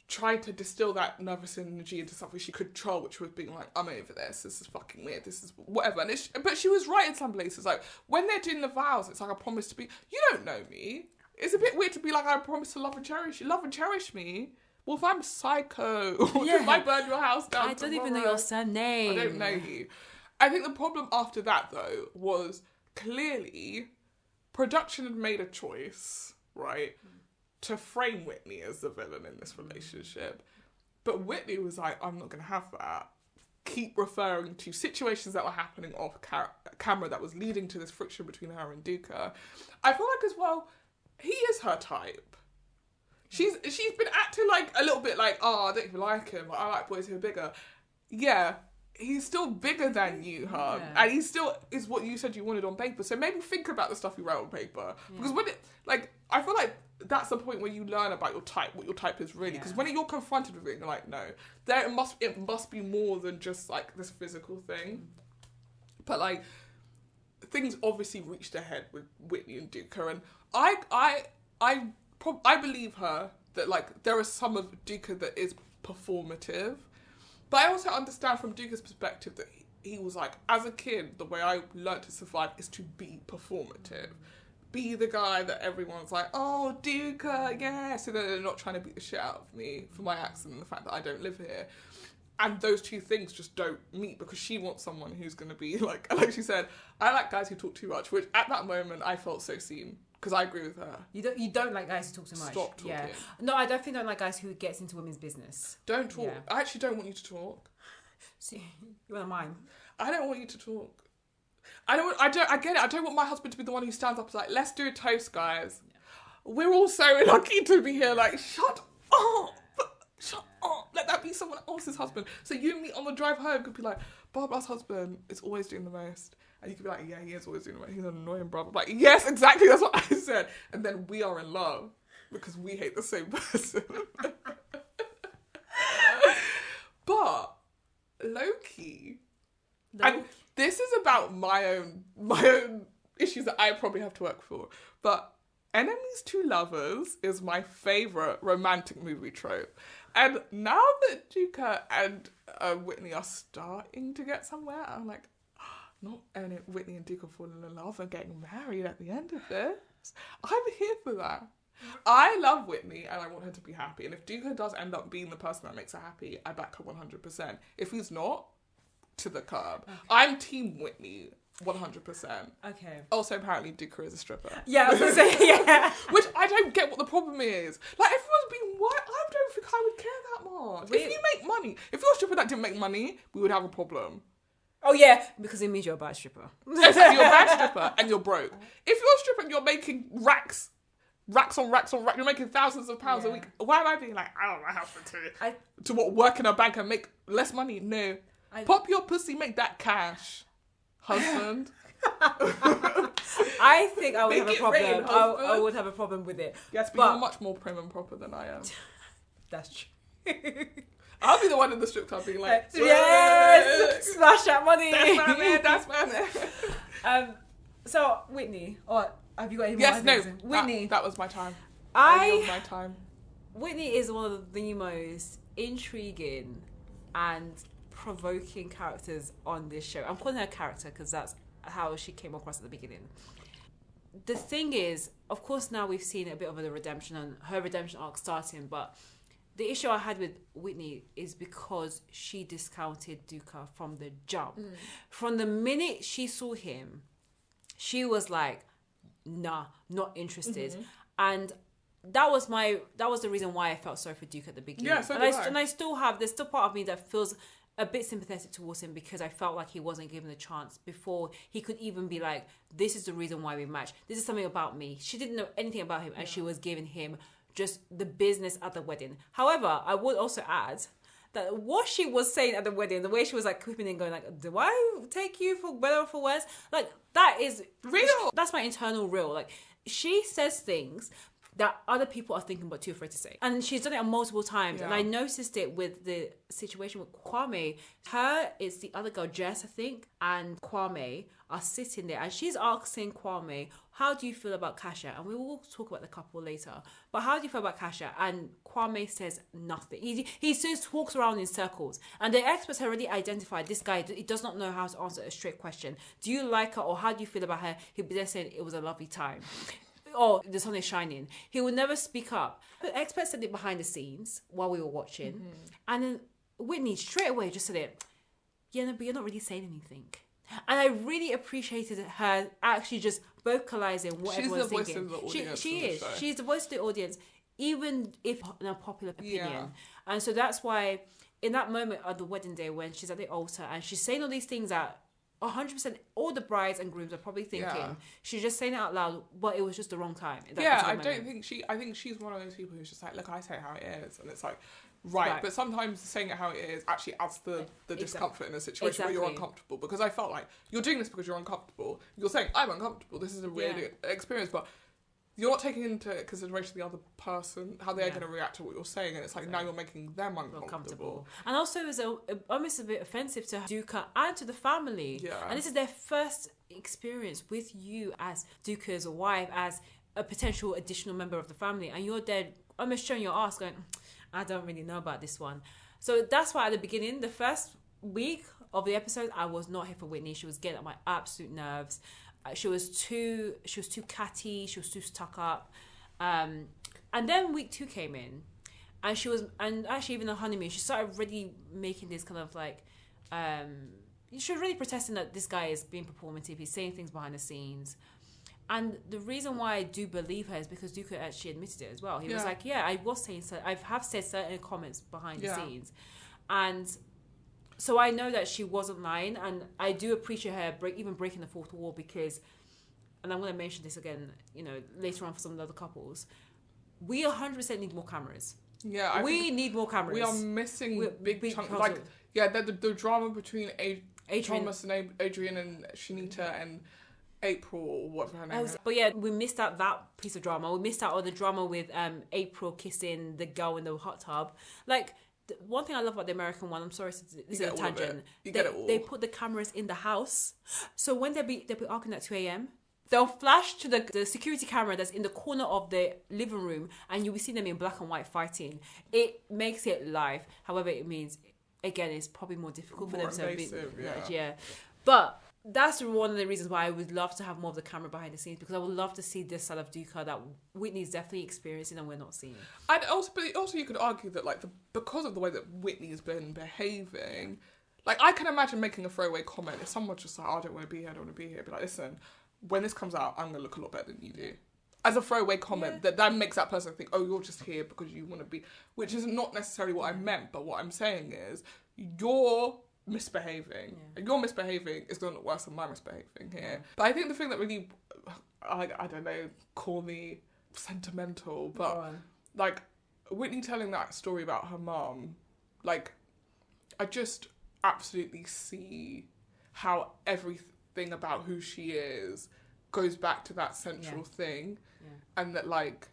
trying to distill that nervous energy into something she could control, which was being like, I'm over this is fucking weird, this is whatever. And but she was right in some places. Like, when they're doing the vows, it's like, I promise to be, you don't know me. It's a bit weird to be like, I promise to love and cherish you. Love and cherish me. Well, if I'm psycho, if I burn your house down I don't even know your surname. I don't know you. I think the problem after that, though, was clearly production had made a choice, right, to frame Whitney as the villain in this relationship. But Whitney was like, I'm not going to have that. Keep referring to situations that were happening off camera that was leading to this friction between her and Duca. I feel like as well, he is her type. She's been acting like a little bit like, oh, I don't even like him. Like, I like boys who are bigger. Yeah, he's still bigger than you, hun. Yeah. And he still is what you said you wanted on paper. So maybe think about the stuff you wrote on paper. Yeah. Because when I feel like that's the point where you learn about your type, what your type is really. Because when you're confronted with it, you're like, no, it must be more than just like this physical thing. But like, things obviously reached a head with Whitney and Duca, and I believe her that like there is some of Duca that is performative, but I also understand from Duca's perspective that he was like, as a kid, the way I learned to survive is to be performative. Be the guy that everyone's like, oh, Duca, yeah, so that they're not trying to beat the shit out of me for my accent and the fact that I don't live here. And those two things just don't meet, because she wants someone who's going to be like she said, I like guys who talk too much, which at that moment I felt so seen, because I agree with her. You don't like guys who talk too much. Stop talking. Yeah. No, I definitely don't like guys who gets into women's business. Don't talk. Yeah. I actually don't want you to talk. See, you want mine? I don't want you to talk. I get it. I don't want my husband to be the one who stands up and is like, let's do a toast, guys. Yeah. We're all so lucky to be here. Like, shut up. Shut up. Let that be someone else's husband. So you and me on the drive home could be like, Barbara's husband is always doing the most. And you could be like, yeah, he is always doing the most. He's an annoying brother. Like, yes, exactly. That's what I said. And then we are in love because we hate the same person. But low-key, and this is about my own issues that I probably have to work for. But enemies to lovers is my favourite romantic movie trope. And now that Duca and Whitney are starting to get somewhere, I'm like, not only Whitney and Duca falling in love and getting married at the end of this. I'm here for that. I love Whitney and I want her to be happy. And if Duca does end up being the person that makes her happy, I back her 100%. If he's not, to the curb. Okay. I'm team Whitney 100%. Okay. Also, apparently Duca is a stripper. Yeah, I was gonna say, yeah. Which I don't get what the problem is. Like, everyone's being white. I don't think I would care that much. If you make money, if you're a stripper that didn't make money, we would have a problem. Oh yeah, because it means you're a bad stripper. Exactly, you're a bad stripper and you're broke. If you're a stripper and you're making racks on racks, you're making thousands of pounds a week. Why am I being like, I don't know how to what, work in a bank and make less money? No. Pop your pussy, make that cash, husband. I think I would have a problem. Rain, I would have a problem with it. Yes, but you're much more prim and proper than I am. That's true. I'll be the one in the strip club being like, yes, smash that money. That's my man. So Whitney, or have you got any more? Yes, no, Whitney. That was my time. My time. Whitney is one of the most intriguing and provoking characters on this show. I'm calling her a character because that's how she came across at the beginning. The thing is, of course, now we've seen a bit of a redemption and her redemption arc starting, but the issue I had with Whitney is because she discounted Duca from the jump. From the minute she saw him, she was like, nah, not interested. And that was the reason why I felt sorry for Duca at the beginning. Yeah, so and I still have, there's still part of me that feels a bit sympathetic towards him because I felt like he wasn't given a chance before he could even be like, this is the reason why we matched. This is something about me. She didn't know anything about him and she was giving him just the business at the wedding. However, I would also add that what she was saying at the wedding, the way she was like creeping in, going like, do I take you for better or for worse? Like, that is real. That's my internal real. Like, she says things that other people are thinking but too afraid to say. And she's done it multiple times. Yeah. And I noticed it with the situation with Kwame. It's the other girl, Jess, I think, and Kwame are sitting there. And she's asking Kwame, how do you feel about Kasha? And we will talk about the couple later. But how do you feel about Kasha? And Kwame says nothing. He just walks around in circles. And the experts have already identified this guy. He does not know how to answer a straight question. Do you like her or how do you feel about her? He'll be there saying it was a lovely time. Oh, the sun is shining. He would never speak up. The experts said it behind the scenes while we were watching. And then Whitney straight away just said it. Yeah, no, but you're not really saying anything. And I really appreciated her actually just vocalizing what everyone's thinking. She's the voice of the audience. She is. She's the voice of the audience, even if in a popular opinion. Yeah. And so that's why in that moment of the wedding day when she's at the altar and she's saying all these things that 100% all the brides and grooms are probably thinking she's just saying it out loud, but it was just the wrong time. I think she's one of those people who's just like, look, I say it how it is, and it's like, right. But sometimes saying it how it is actually adds the discomfort in a situation where you're uncomfortable, because I felt like you're doing this because you're uncomfortable. You're saying, I'm uncomfortable, this is a really experience, but you're not taking into consideration the other person, how they're going to react to what you're saying, and it's like now you're making them uncomfortable. And also it's almost a bit offensive to Duca and to the family. Yeah. And this is their first experience with you as Duca's wife, as a potential additional member of the family, and you're there almost showing your ass going, I don't really know about this one. So that's why at the beginning, the first week of the episode, I was not here for Whitney. She was getting on my absolute nerves. She was too catty. She was too stuck up. And then week 2 came in, and actually even the honeymoon, she started really making this kind of like, she was really protesting that this guy is being performative. He's saying things behind the scenes. And the reason why I do believe her is because Duca actually admitted it as well. He was like, I was saying so. I have said certain comments behind the scenes, and So I know that she wasn't lying, and I do appreciate her even breaking the fourth wall because, and I'm going to mention this again, later on for some of the other couples, we 100% need more cameras. Yeah, we need more cameras. We are missing big chunks. Like, the drama between Thomas and Adrian and Shanita and April or whatever her name is. But yeah, we missed out that piece of drama. We missed out on the drama with April kissing the girl in the hot tub. Like, one thing I love about the American one, I'm sorry, this is a tangent. They put the cameras in the house. So when they'll be arguing at 2 a.m., they'll flash to the security camera that's in the corner of the living room, and you'll be seeing them in black and white fighting. It makes it live. However, it means, again, it's probably more difficult for them to be... Yeah. But that's one of the reasons why I would love to have more of the camera behind the scenes, because I would love to see this side of Duca that Whitney's definitely experiencing and we're not seeing. And also you could argue that like because of the way that Whitney's been behaving, like I can imagine making a throwaway comment if someone's just like, oh, I don't want to be here, be like, listen, when this comes out, I'm gonna look a lot better than you do. As a throwaway comment, that makes that person think, oh, you're just here because you want to be, which is not necessarily what I meant, but what I'm saying is you're misbehaving. And your misbehaving is going to look worse than my misbehaving here. But I think the thing that really, I don't know, call me sentimental, but like Whitney telling that story about her mum, like I just absolutely see how everything about who she is goes back to that central thing. And that like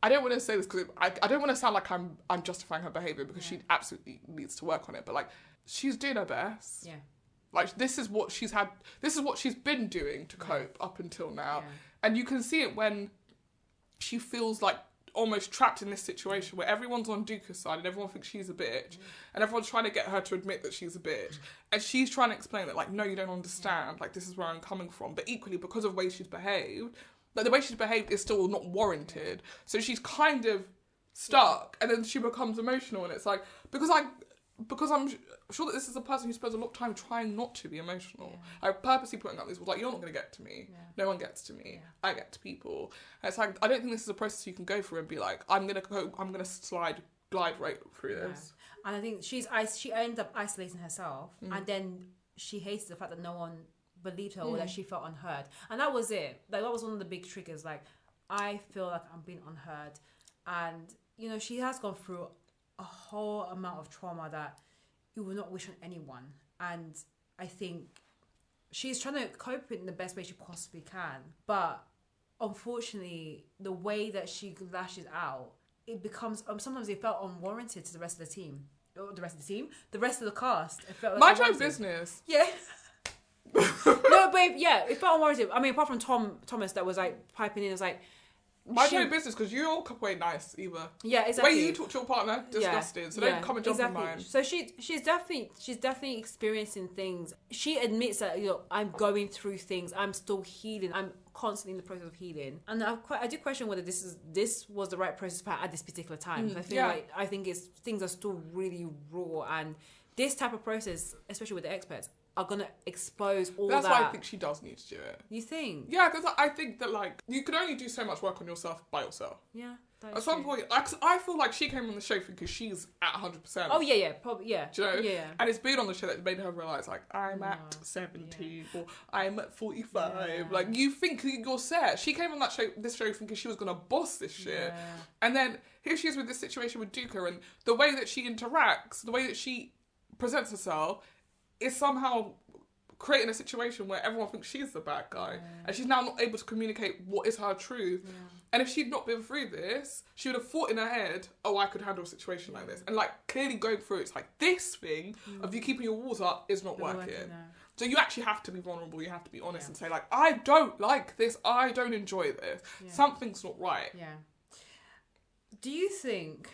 I don't want to say this because I don't want to sound like I'm justifying her behaviour, because she absolutely needs to work on it, but like she's doing her best. Yeah. Like this is what she's been doing to cope up until now. Yeah. And you can see it when she feels like almost trapped in this situation where everyone's on Duca's side and everyone thinks she's a bitch and everyone's trying to get her to admit that she's a bitch. And she's trying to explain that like, no, you don't understand. Like this is where I'm coming from. But equally, because of the way she's behaved, like the way she's behaved is still not warranted. So she's kind of stuck, and then she becomes emotional, and it's like, because I'm sure that this is a person who spends a lot of time trying not to be emotional. I purposely putting up this was like, you're not going to get to me. No one gets to me. I get to people. And it's like, I don't think this is a process you can go through and be like, I'm going to glide right through this. And I think she ended up isolating herself, and then she hates the fact that no one believed her or that she felt unheard. And that was it. Like that was one of the big triggers. Like, I feel like I'm being unheard. And, she has gone through a whole amount of trauma that you would not wish on anyone. And I think she's trying to cope in the best way she possibly can. But unfortunately, the way that she lashes out, it becomes, sometimes it felt unwarranted to the rest of the team. The rest of the cast. It felt like my own business. Yeah. No, babe, it felt unwarranted. I mean, apart from Thomas that was like piping in, it was like, mind your own business, because you all ain't nice either. Yeah, exactly. The way you talk to your partner, disgusting. So don't come and jump in mine. So she's definitely experiencing things. She admits that I'm going through things. I'm still healing. I'm constantly in the process of healing. And I do question whether this was the right process for her at this particular time. I think things are still really raw, and this type of process, especially with the experts, are going to expose all that. That's why I think she does need to do it. You think? Yeah, because I think that, like, you can only do so much work on yourself by yourself. Yeah, at some point, I feel like she came on the show thinking she's at 100%. Oh, yeah, probably, yeah. Do you know? Yeah. And it's been on the show that made her realise, like, I'm at 70 or I'm at 45. Yeah. Like, you think you're set. She came on this show thinking she was going to boss this shit. Yeah. And then here she is with this situation with Duca, and the way that she interacts, the way that she presents herself, is somehow creating a situation where everyone thinks she's the bad guy. And she's now not able to communicate what is her truth. Yeah. And if she'd not been through this, she would have thought in her head, oh, I could handle a situation like this. And like clearly going through it, it's like this thing of you keeping your walls up is not working. So you actually have to be vulnerable. You have to be honest and say like, I don't like this. I don't enjoy this. Yeah. Something's not right. Yeah. Do you think,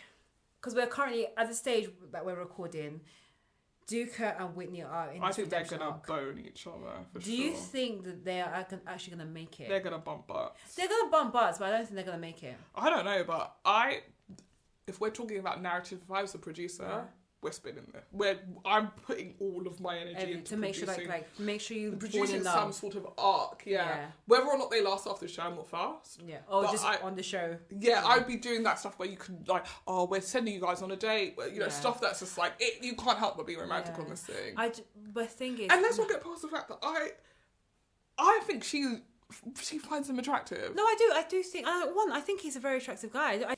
because we're currently at the stage that we're recording, Duca and Whitney are in. I think they're gonna bone each other. Do you think that they are actually gonna make it? They're gonna bump butts. They're gonna bump butts, but I don't think they're gonna make it. I don't know, but if we're talking about narrative, if I was the producer, we're spinning this. Where I'm putting all of my energy into to make sure make sure you producing some sort of arc, Whether or not they last after the show, I'm not fast. Yeah. Or just on the show. Yeah, I'd be doing that stuff where you can we're sending you guys on a date. You know, stuff that's just like you can't help but be romantic on this thing. But the thing is, and let's not get past the fact that I think she finds him attractive. No, I do think I think he's a very attractive guy.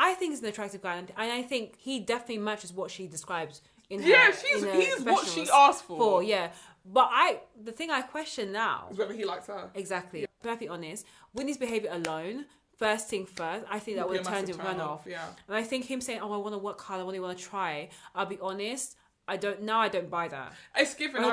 I think he's an attractive guy, and I think he definitely matches what she describes in her. Yeah, he's what she asked for. Yeah, but the thing I question now is whether he likes her. Exactly. But I'll be honest, Whitney's behaviour alone, first thing first, I think that would have turned him run off. Yeah. And I think him saying, "Oh, I want to work hard, I really want to try." I'll be honest, I don't buy that. It's given. I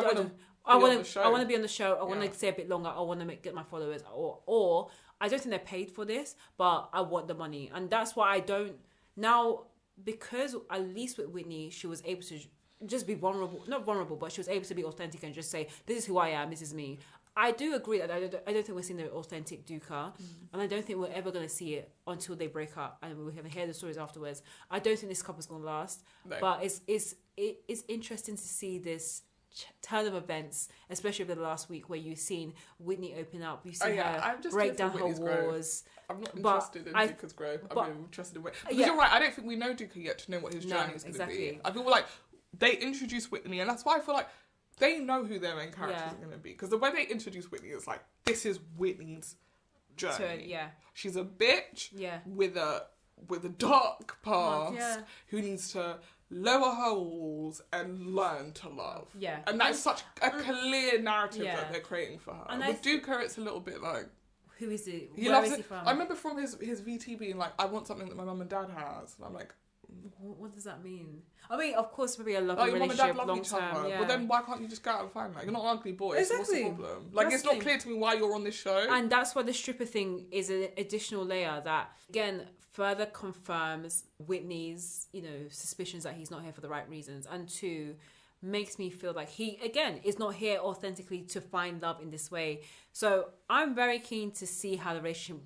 want to be on the show. I want to stay a bit longer. I want to get my followers, or I don't think they're paid for this, but I want the money. And that's why I don't... Now, because at least with Whitney, she was able to just be vulnerable. Not vulnerable, but she was able to be authentic and just say, this is who I am, this is me. I do agree that I don't think we're seeing the authentic Duca. And I don't think we're ever going to see it until they break up and we're going to hear the stories afterwards. I don't think this couple's going to last. No. But it's interesting to see this turn of events, especially over the last week, where you've seen Whitney open up, you've seen her break down her walls. I'm not interested in Duca's growth. I'm interested in Whitney. Because you're right, I don't think we know Duca yet to know what his journey is going to be. I feel like they introduce Whitney, and that's why I feel like they know who their main characters are going to be. Because the way they introduce Whitney is like, this is Whitney's journey. She's a bitch with a dark past who needs to lower her walls and learn to love. Yeah. And that's such a clear narrative that they're creating for her. And with Duca, it's a little bit like... Who is it? Where is he from? I remember from his VT being like, I want something that my mum and dad has. And I'm like... What does that mean? I mean, of course, maybe a loving relationship, long term. Yeah. But then why can't you just go out and find that? You're not an ugly boy. Exactly. So what's the problem? Like, it's not clear to me why you're on this show. And that's why the stripper thing is an additional layer that, again, further confirms Whitney's, suspicions that he's not here for the right reasons. And two, makes me feel like he, again, is not here authentically to find love in this way. So I'm very keen to see how the relationship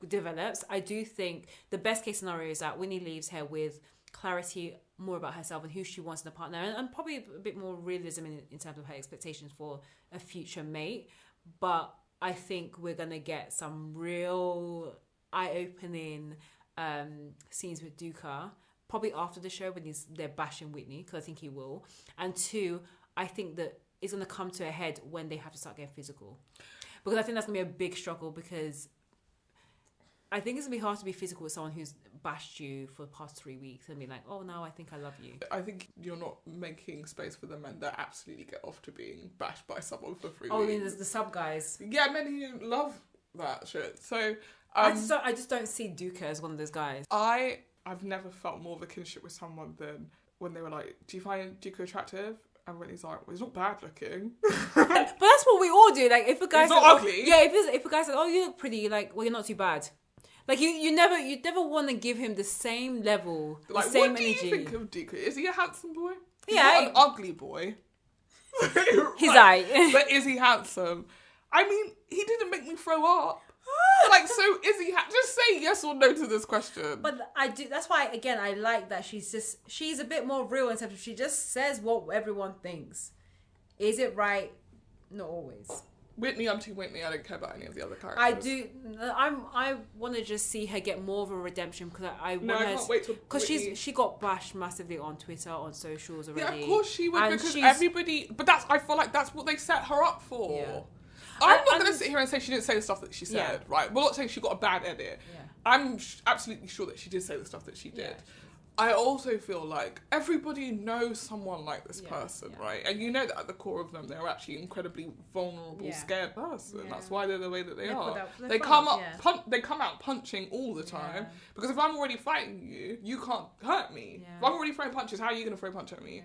develops. I do think the best case scenario is that Whitney leaves here with clarity more about herself and who she wants in a partner, and probably a bit more realism in terms of her expectations for a future mate. But I think we're going to get some real eye-opening scenes with Duca, probably after the show when they're bashing Whitney, because I think he will. And two, I think that it's going to come to a head when they have to start getting physical. Because I think that's going to be a big struggle, because I think it's going to be hard to be physical with someone who's bashed you for the past 3 weeks and be like, oh, now I think I love you. I think you're not making space for the men that absolutely get off to being bashed by someone for 3 weeks. Oh, I mean, there's the sub guys. Yeah, men who love that shit. So... I just don't see Duca as one of those guys. I've never felt more of a kinship with someone than when they were like, do you find Duca attractive? And when he's like, well, he's not bad looking. But that's what we all do. Like, if a guy's not ugly. Yeah, if a guy says, oh, you look pretty, you're like, well, you're not too bad. Like, you never want to give him the same level, the same energy. What do you think of Duca? Is he a handsome boy? He's yeah. not an ugly boy. He's right. But is he handsome? I mean, he didn't make me throw up. Like, so is he... just say yes or no to this question. But I do... That's why, again, I like that she's a bit more real in terms of she just says what everyone thinks. Is it right? Not always. Whitney, I'm Team Whitney. I don't care about any of the other characters. I do... I want to just see her get more of a redemption, because I can't wait till... Because she got bashed massively on Twitter, on socials already. Yeah, of course she would, because everybody... But I feel like that's what they set her up for. Yeah. I'm not going to sit here and say she didn't say the stuff that she said, right? We're not saying she got a bad edit. Yeah. I'm absolutely sure that she did say the stuff that she did. Yeah. I also feel like everybody knows someone like this person, right? And you know that at the core of them, they're actually incredibly vulnerable, scared person. Yeah. That's why they're the way that they are. They come out punching all the time. Because if I'm already fighting you, you can't hurt me. Yeah. If I'm already throwing punches, how are you going to throw a punch at me? Yeah.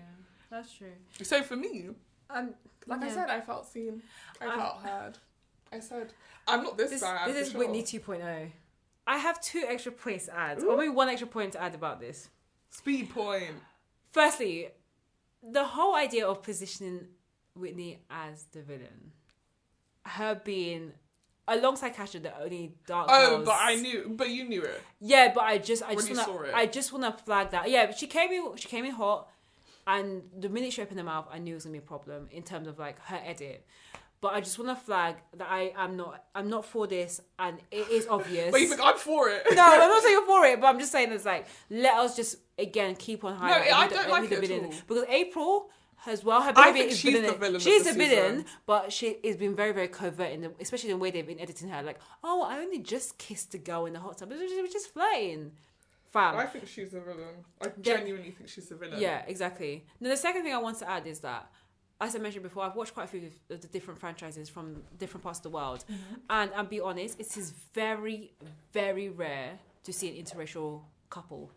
That's true. So for me... I said, I felt seen. I felt heard. I said, I'm not this guy. This is Whitney 2.0. I have 2 extra points to add. Or maybe 1 extra point to add about this. Speed point. Firstly, the whole idea of positioning Whitney as the villain. Her being alongside Kasha, the only dark Oh, girls. but you knew it. Yeah, but I just saw it. I just want to flag that. Yeah, but she came in hot, and the minute she opened her mouth, I knew it was gonna be a problem in terms of like her edit. But I just want to flag that I'm not for this, and it is obvious. But you think I'm for it? No, I'm not saying you're for it, but I'm just saying it's like, let us just again keep on highlighting. No, I don't like it at all. Because April as well, her I baby think is she's the villain. She's the villain, but she has been very, very covert especially in the way they've been editing her. Like, oh, I only just kissed a girl in the hot tub. It was just flirting. Fam. I think she's the villain. I genuinely think she's the villain. Yeah, exactly. Now the second thing I want to add is that, as I mentioned before, I've watched quite a few of the different franchises from different parts of the world. And I'll be honest, it is very, very rare to see an interracial couple.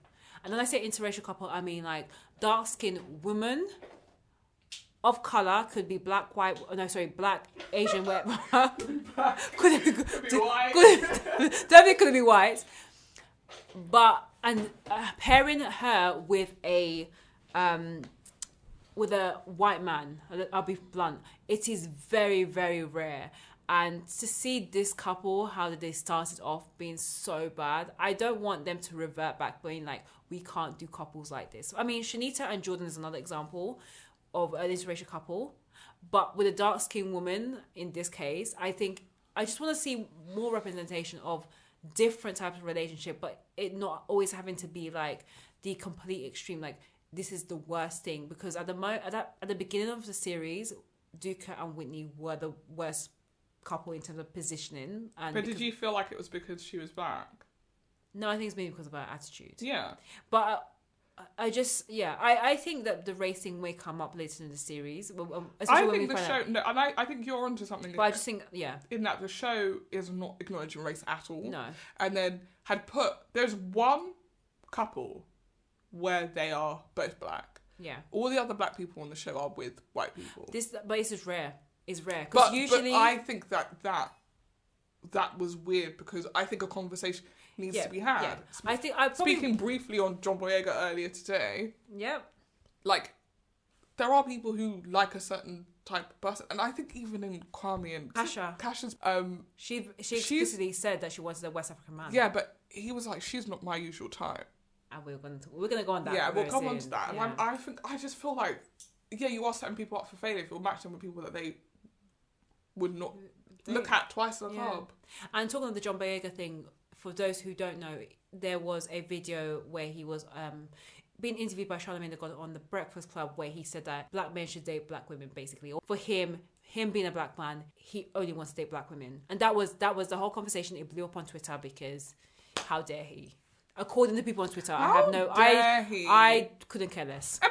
And when I say interracial couple, I mean like dark-skinned woman of colour, could be black, white, black, Asian, whatever. Could be white. Definitely could be white. But, and pairing her with a white man, I'll be blunt, it is very, very rare. And to see this couple, how they started off being so bad, I don't want them to revert back being like, we can't do couples like this. I mean, Shanita and Jordan is another example of an interracial couple. But with a dark-skinned woman, in this case, I just want to see more representation of different types of relationship, but it not always having to be like the complete extreme, like, this is the worst thing. Because at the beginning of the series, Duca and Whitney were the worst couple in terms of positioning. But did you feel like it was because she was black? No, I think it's maybe because of her attitude. Yeah. But I think that the race thing may come up later in the series. I think the show, no, and I think you're onto something. But I just think, yeah. In that the show is not acknowledging race at all. No. And then there's one couple where they are both black. Yeah. All the other black people on the show are with white people. But this is rare. It's rare. But usually... I think that was weird, because I think a conversation needs to be had. Yeah. I think Speaking briefly on John Boyega earlier today. Yep. Like, there are people who like a certain type of person, and I think even in Kwame and Kasha's, she explicitly said that she wanted a West African man. Yeah, but he was like, she's not my usual type. And we're gonna go on that. Yeah, we'll come on to that. Yeah. And I just feel like, yeah, you are setting people up for failure if you're matching with people that they would not look at twice in a club. And talking of the John Boyega thing, for those who don't know, there was a video where he was being interviewed by Charlamagne Tha God on the Breakfast Club, where he said that black men should date black women, basically. For him being a black man, he only wants to date black women. And that was the whole conversation. It blew up on Twitter because how dare he? According to people on Twitter, I couldn't care less. Can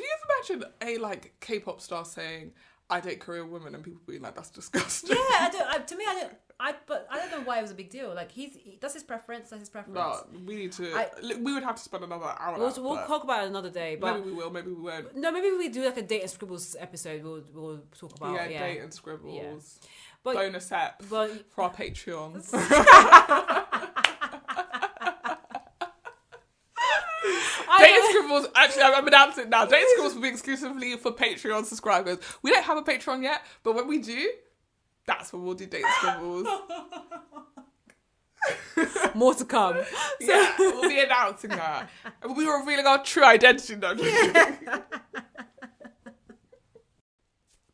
you imagine a like K-pop star saying, I date Korean women, and people being like, that's disgusting. Yeah, I don't know why it was a big deal. Like, that's his preference. No, we would have to spend another hour. We'll talk about it another day. But maybe we will, maybe we won't. No, maybe we do like a Date and Scribbles episode. We'll talk about Date and Scribbles. Yeah. But, bonus app for our Patreons. Date and Scribbles, actually, I'm announcing it now. Date and Scribbles will be exclusively for Patreon subscribers. We don't have a Patreon yet, but when we do, that's when we'll do Date and Scribbles. More to come. Yeah, we'll be announcing that. We'll be revealing our true identity. No,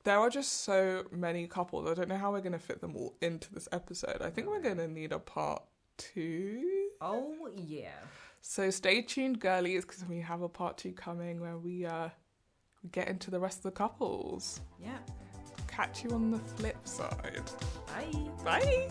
there are just so many couples. I don't know how we're going to fit them all into this episode. I think we're going to need a part 2. Oh, yeah. So stay tuned, girlies, because we have a part 2 coming where we get into the rest of the couples. Yeah. Catch you on the flip side. Bye. Bye.